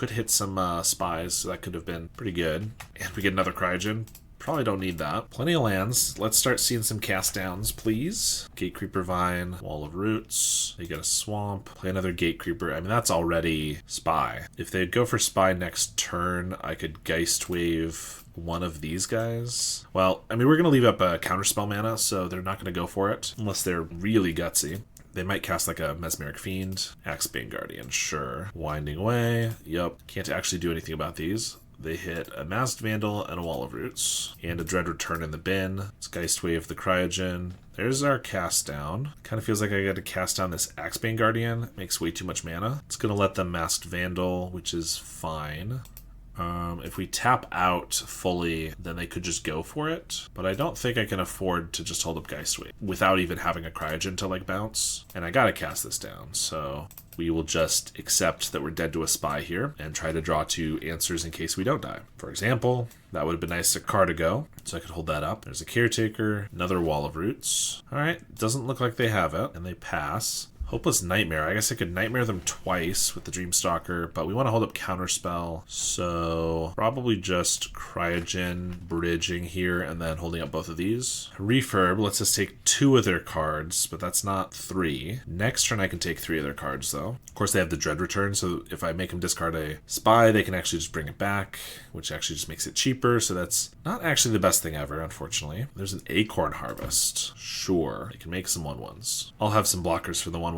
hit some Spies, so that could have been pretty good. And we get another Cryogen. Probably don't need that. Plenty of lands. Let's start seeing some cast downs, please. Gatecreeper Vine, Wall of Roots. They get a Swamp. Play another Gatecreeper. I mean, that's already Spy. If they go for Spy next turn, I could Geistwave one of these guys. Well, I mean, we're going to leave up a counterspell mana, so they're not going to go for it unless they're really gutsy. They might cast like a Mesmeric Fiend. Axebane Guardian, sure. Winding Way. Yep. Can't actually do anything about these. They hit a Masked Vandal and a Wall of Roots. And a Dread Return in the bin. It's Geistwave the Cryogen. There's our cast down. Kind of feels like I got to cast down this Axebane Guardian. Makes way too much mana. It's going to let them Masked Vandal, which is fine. If we tap out fully, then they could just go for it. But I don't think I can afford to just hold up Geistwave without even having a Cryogen to like bounce. And I gotta cast this down, so we will just accept that we're dead to a spy here and try to draw 2 answers in case we don't die. For example, that would have been nice to card ago, so I could hold that up. There's a Caretaker, another Wall of Roots. Alright, doesn't look like they have it, and they pass. Hopeless Nightmare. I guess I could Nightmare them twice with the Dreamstalker, but we want to hold up Counterspell, so probably just Cryogen bridging here and then holding up both of these. Refurb lets us take 2 of their cards, but that's not 3. Next turn I can take 3 of their cards though. Of course they have the Dread Return, so if I make them discard a Spy, they can actually just bring it back, which actually just makes it cheaper, so that's not actually the best thing ever, unfortunately. There's an Acorn Harvest. Sure, I can make some 1/1s. I'll have some blockers for the 1/1s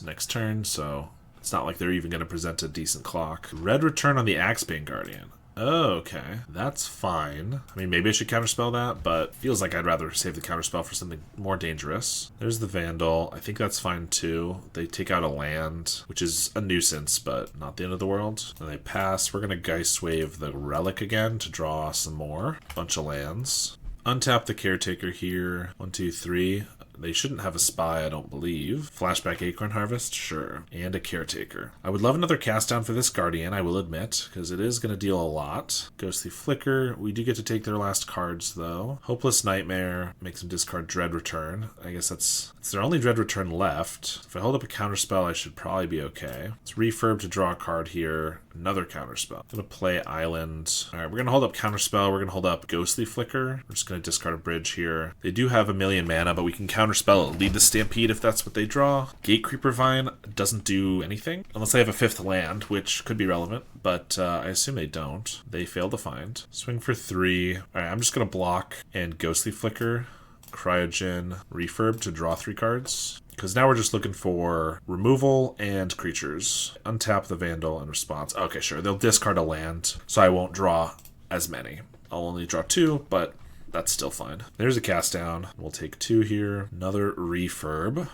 next turn, so it's not like they're even going to present a decent clock. Red Return on the Axebane Guardian. Oh, okay. That's fine. I mean, maybe I should counterspell that, but feels like I'd rather save the counterspell for something more dangerous. There's the Vandal. I think that's fine too. They take out a land, which is a nuisance, but not the end of the world. And they pass. We're going to Geistwave the Relic again to draw some more. Bunch of lands. Untap the Caretaker here. 1, 2, 3. They shouldn't have a Spy, I don't believe. Flashback Acorn Harvest? Sure. And a Caretaker. I would love another cast down for this Guardian, I will admit, because it is going to deal a lot. Ghostly Flicker. We do get to take their last cards, though. Hopeless Nightmare makes them discard Dread Return. I guess it's their only Dread Return left. If I hold up a Counterspell, I should probably be okay. Let's Refurb to draw a card here. Another Counterspell. I'm going to play Island. Alright, we're going to hold up Counterspell. We're going to hold up Ghostly Flicker. We're just going to discard a bridge here. They do have 1,000,000 mana, but we can Counterspell Lead the Stampede if that's what they draw. Gatecreeper Vine doesn't do anything, unless they have a 5th land, which could be relevant, but I assume they don't. They fail to find. Swing for 3. Alright, I'm just going to block and Ghostly Flicker, Cryogen, Refurb to draw 3 cards. Because now we're just looking for removal and creatures. Untap the Vandal in response. Okay, sure. They'll discard a land, so I won't draw as many. I'll only draw 2, but that's still fine. There's a cast down. We'll take 2 here. Another Refurb.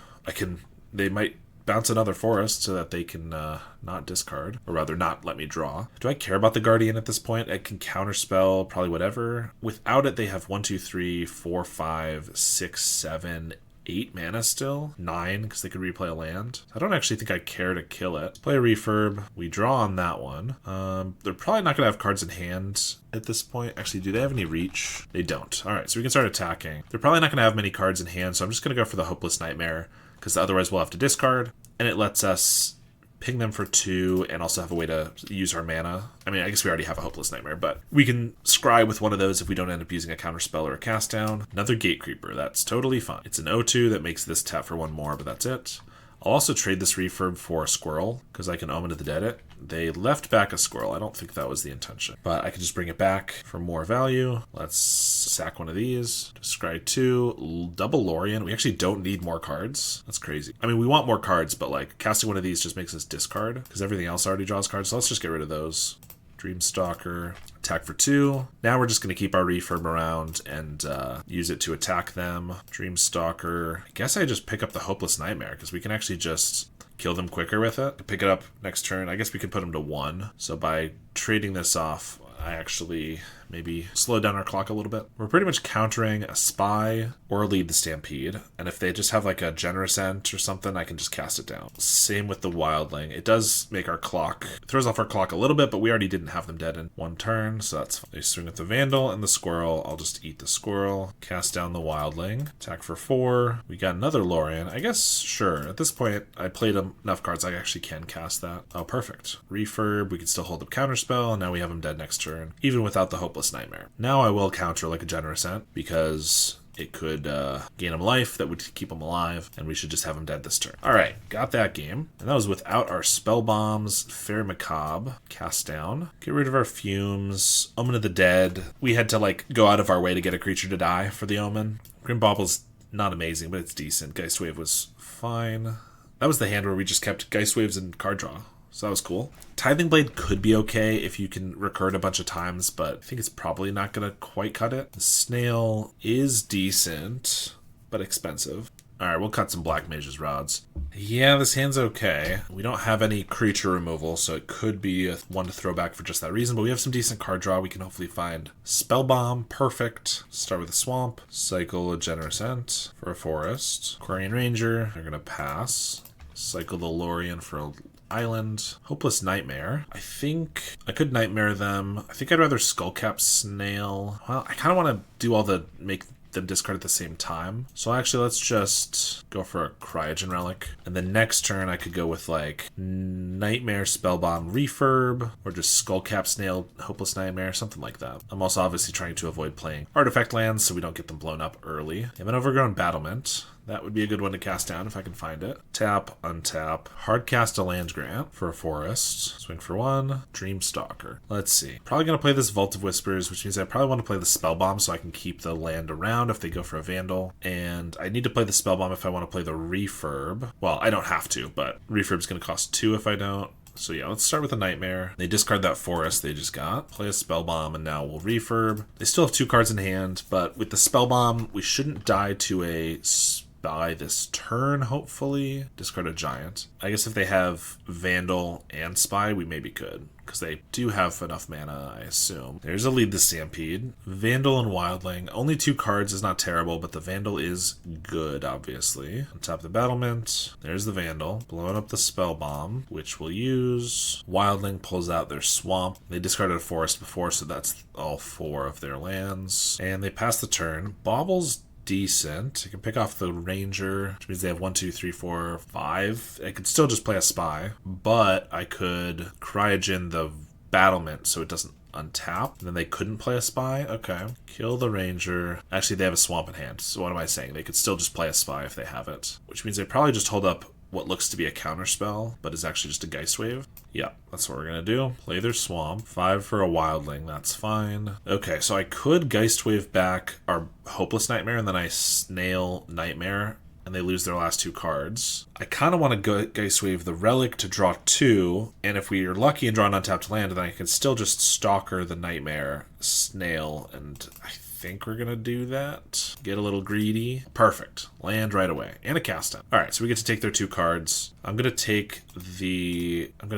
They might bounce another forest so that they can not discard, or rather not let me draw. Do I care about the Guardian at this point? I can counterspell probably whatever. Without it, they have 1, 2, 3, 4, 5, 6, 7, 8 mana still. 9, because they could replay a land. I don't actually think I care to kill it. Play a Refurb. We draw on that one. They're probably not going to have cards in hand at this point. Actually, do they have any reach? They don't. Alright, so we can start attacking. They're probably not going to have many cards in hand, so I'm just going to go for the Hopeless Nightmare, because otherwise we'll have to discard, and it lets us ping them for 2 and also have a way to use our mana. I mean, I guess we already have a Hopeless Nightmare, but we can scry with one of those if we don't end up using a counterspell or a cast down. Another Gatecreeper, that's totally fine. It's an 0/2 that makes this tap for 1 more, but that's it. I'll also trade this Refurb for a Squirrel, because I can Omen of the Dead it. They left back a Squirrel. I don't think that was the intention. But I can just bring it back for more value. Let's sack one of these. Scry 2. Double Lorien. We actually don't need more cards. That's crazy. I mean, we want more cards, but like casting one of these just makes us discard, because everything else already draws cards. So let's just get rid of those. Dreamstalker, attack for 2. Now we're just going to keep our Refurb around and use it to attack them. Dreamstalker. I guess I just pick up the Hopeless Nightmare, because we can actually just kill them quicker with it. Pick it up next turn. I guess we could put them to 1. So by trading this off, I actually maybe slow down our clock a little bit. We're pretty much countering a Spy or Lead the Stampede. And if they just have like a Generous Ent or something, I can just cast it down. Same with the Wildling. It does make our clock, it throws off our clock a little bit, but we already didn't have them dead in 1 turn, so that's fine. They swing with the Vandal and the Squirrel. I'll just eat the Squirrel. Cast down the Wildling. Attack for 4. We got another Lorien. I guess, sure. At this point, I played enough cards I actually can cast that. Oh, perfect. Refurb. We can still hold up Counterspell, and now we have them dead next turn, even without the Hopeless Nightmare. Now I will counter like a Generous Ent, because it could gain him life that would keep him alive, and we should just have him dead this turn. Alright, got that game. And that was without our Spell Bombs, Fair Macabre, cast down. Get rid of our Fumes, Omen of the Dead. We had to like go out of our way to get a creature to die for the Omen. Grim Bobble's not amazing, but it's decent. Geistwave was fine. That was the hand where we just kept Geistwaves and card draw. So that was cool. Tithing Blade could be okay if you can recur it a bunch of times, but I think it's probably not going to quite cut it. The Snail is decent, but expensive. Alright, we'll cut some Black Mage's Rods. Yeah, this hand's okay. We don't have any creature removal, so it could be one to throw back for just that reason, but we have some decent card draw. We can hopefully find Spell Bomb, perfect. Start with a Swamp, cycle a Generous Ent for a Forest. Aquarian Ranger, they're gonna pass. Cycle the Lorien for a Island. Hopeless Nightmare. I think I could Nightmare them. I think I'd rather Skullcap Snail. Well, I kind of want to do all the make them discard at the same time. So actually, let's just go for a Cryogen Relic. And then next turn, I could go with like Nightmare, Spellbomb, Refurb, or just Skullcap Snail, Hopeless Nightmare, something like that. I'm also obviously trying to avoid playing artifact lands so we don't get them blown up early. I have an Overgrown Battlement. That would be a good one to cast down if I can find it. Tap, untap, hard cast a Land Grant for a Forest. Swing for 1, Dreamstalker. Let's see. Probably going to play this Vault of Whispers, which means I probably want to play the Spellbomb so I can keep the land around if they go for a Vandal. And I need to play the Spellbomb if I want to play the Refurb. Well, I don't have to, but Refurb's going to cost 2 if I don't. So yeah, let's start with a Nightmare. They discard that Forest they just got. Play a Spellbomb, and now we'll Refurb. They still have 2 cards in hand, but with the Spellbomb, we shouldn't die to a Spy this turn, hopefully. Discard a Giant. I guess if they have Vandal and Spy, we maybe could, because they do have enough mana, I assume. There's a Lead the Stampede. Vandal and Wildling. Only 2 cards is not terrible, but the Vandal is good, obviously. On top of the Battlement, there's the Vandal. Blowing up the Spellbomb, which we'll use. Wildling pulls out their Swamp. They discarded a Forest before, so that's all 4 of their lands. And they pass the turn. Bauble's decent. I can pick off the Ranger, which means they have 1, 2, 3, 4, 5. I could still just play a Spy, but I could Cryogen the Battlement so it doesn't untap. And then they couldn't play a Spy. Okay. Kill the Ranger. Actually, they have a Swamp in hand, so what am I saying? They could still just play a Spy if they have it, which means they probably just hold up what looks to be a counterspell, but is actually just a Geist Wave. Yeah, that's what we're gonna do. Play their Swamp. 5 for a Wildling, that's fine. Okay, so I could Geist Wave back our Hopeless Nightmare, and then I Snail Nightmare, and they lose their last 2 cards. I kind of want to go Geist Wave the Relic to draw 2, and if we are lucky and draw an untapped land, then I can still just Stalker the Nightmare, Snail, and I think we're gonna do that. Get a little greedy. Perfect. Land right away. And a cast down. Alright, so we get to take their 2 cards. I'm gonna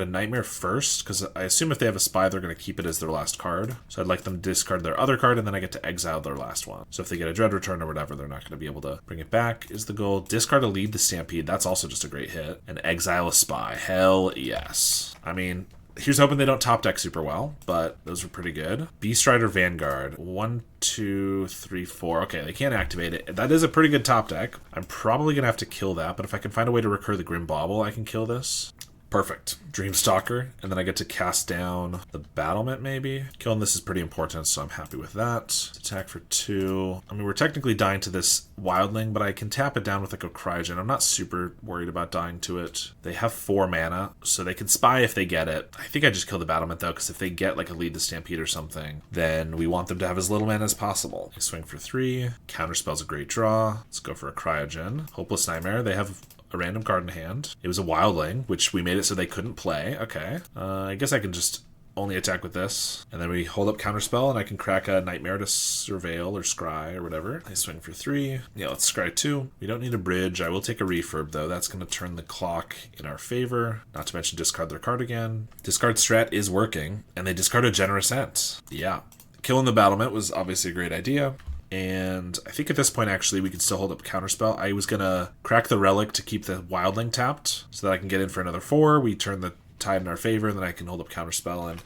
Nightmare first, because I assume if they have a Spy, they're gonna keep it as their last card. So I'd like them to discard their other card, and then I get to exile their last one. So if they get a Dread Return or whatever, they're not gonna be able to bring it back, is the goal. Discard a Lead the Stampede. That's also just a great hit. And exile a Spy. Hell yes. I mean, here's hoping they don't top deck super well, but those were pretty good. Beast Rider Vanguard. 1, 2, 3, 4. Okay, they can't activate it. That is a pretty good top deck. I'm probably going to have to kill that, but if I can find a way to recur the Grim Bauble, I can kill this. Perfect. Dreamstalker, and then I get to cast down the Battlement, maybe? Killing this is pretty important, so I'm happy with that. Attack for 2. I mean, we're technically dying to this Wildling, but I can tap it down with like a Cryogen. I'm not super worried about dying to it. They have 4 mana, so they can Spy if they get it. I think I just kill the Battlement, though, because if they get like a Lead the Stampede or something, then we want them to have as little mana as possible. I swing for 3. Counterspell's a great draw. Let's go for a Cryogen. Hopeless Nightmare. They have a random card in hand. It was a Wildling, which we made it so they couldn't play. Okay. I guess I can just only attack with this. And then we hold up Counterspell, and I can crack a Nightmare to Surveil or Scry or whatever. I swing for 3. Yeah, let's Scry 2. We don't need a bridge. I will take a Refurb, though. That's going to turn the clock in our favor. Not to mention discard their card again. Discard strat is working, and they discard a Generous Ent. Yeah. Killing the Battlement was obviously a great idea. And I think at this point, actually, we can still hold up Counterspell. I was going to crack the Relic to keep the Wildling tapped so that I can get in for another 4. We turn the tide in our favor, and then I can hold up Counterspell, and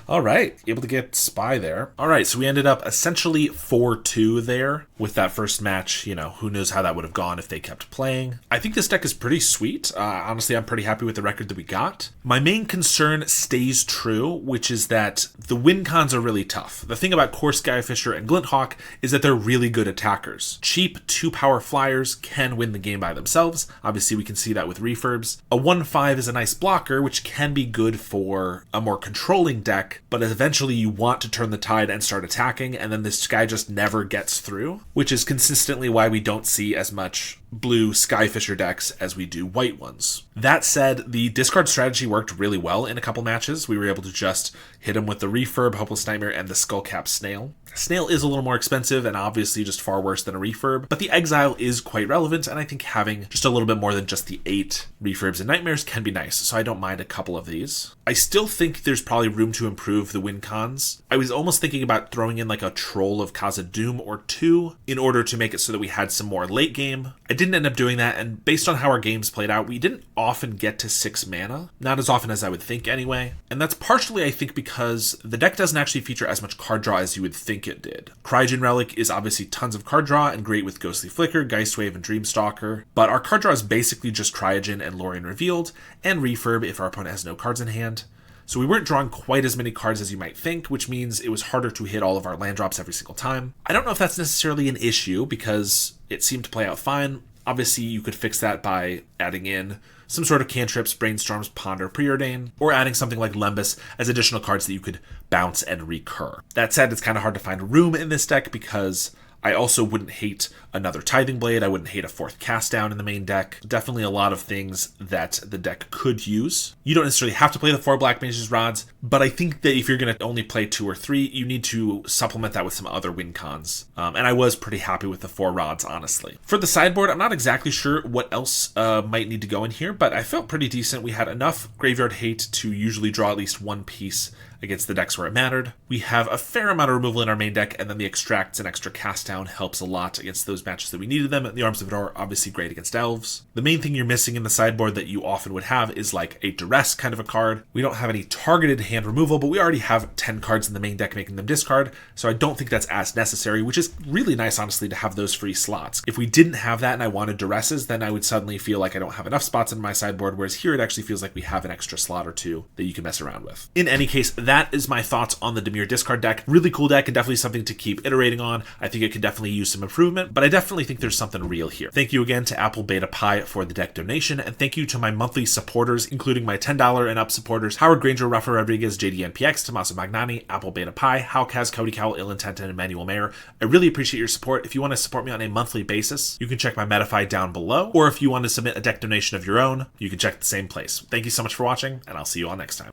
all right, able to get Spy there. All right, so we ended up essentially 4-2 there with that first match. You know, who knows how that would have gone if they kept playing. I think this deck is pretty sweet. Honestly, I'm pretty happy with the record that we got. My main concern stays true, which is that the win cons are really tough. The thing about Core Skyfisher and Glinthawk is that they're really good attackers. Cheap 2-power flyers can win the game by themselves. Obviously, we can see that with Refurbs. A 1-5 is a nice blocker, which can be good for a more controlling deck, but eventually you want to turn the tide and start attacking, and then this guy just never gets through, which is consistently why we don't see as much blue Skyfisher decks as we do white ones. That said, the discard strategy worked really well in a couple matches. We were able to just hit him with the Refurb, Hopeless Nightmare, and the Skullcap Snail. Snail is a little more expensive and obviously just far worse than a Refurb, but the Exile is quite relevant, and I think having just a little bit more than just the 8 Refurbs and Nightmares can be nice, so I don't mind a couple of these. I still think there's probably room to improve the win cons. I was almost thinking about throwing in like a Troll of Khazad-dûm or 2 in order to make it so that we had some more late game. I didn't end up doing that, and based on how our games played out, we didn't often get to 6 mana. Not as often as I would think anyway. And that's partially, I think, because the deck doesn't actually feature as much card draw as you would think it did. Cryogene Relic is obviously tons of card draw and great with Ghostly Flicker, Geistwave, and Dreamstalker, but our card draw is basically just Cryogen and Lorien Revealed, and Refurb if our opponent has no cards in hand. So we weren't drawing quite as many cards as you might think, which means it was harder to hit all of our land drops every single time. I don't know if that's necessarily an issue, because it seemed to play out fine. Obviously, you could fix that by adding in some sort of cantrips, Brainstorms, Ponder, Preordain, or adding something like Lembas as additional cards that you could bounce and recur. That said, it's kind of hard to find room in this deck because I also wouldn't hate another Tithing Blade. I wouldn't hate a 4th Cast Down in the main deck. Definitely a lot of things that the deck could use. You don't necessarily have to play the 4 Black Mage's Rods, but I think that if you're going to only play 2 or 3, you need to supplement that with some other win cons. And I was pretty happy with the 4 Rods, honestly. For the sideboard, I'm not exactly sure what else might need to go in here, but I felt pretty decent. We had enough Graveyard Hate to usually draw at least one piece against the decks where it mattered. We have a fair amount of removal in our main deck, and then the Extracts and extra Cast Down helps a lot against those matches that we needed them. The Arms of Hadar are obviously great against Elves. The main thing you're missing in the sideboard that you often would have is like a Duress kind of a card. We don't have any targeted hand removal, but we already have 10 cards in the main deck making them discard, so I don't think that's as necessary, which is really nice, honestly, to have those free slots. If we didn't have that and I wanted Duresses, then I would suddenly feel like I don't have enough spots in my sideboard, whereas here it actually feels like we have an extra slot or 2 that you can mess around with. In any case, that is my thoughts on the Dimir discard deck. Really cool deck and definitely something to keep iterating on. I think it could definitely use some improvement, but I definitely think there's something real here. Thank you again to Apple Beta Pi for the deck donation, and thank you to my monthly supporters, including my $10 and up supporters, Howard Granger, Rafa Rodriguez, JDNPX, Tommaso Magnani, Apple Beta Pi, Howcaz, Cody Cowell, Ill Intent, and Emmanuel Mayer. I really appreciate your support. If you want to support me on a monthly basis, you can check my Metafy down below, or if you want to submit a deck donation of your own, you can check the same place. Thank you so much for watching, and I'll see you all next time.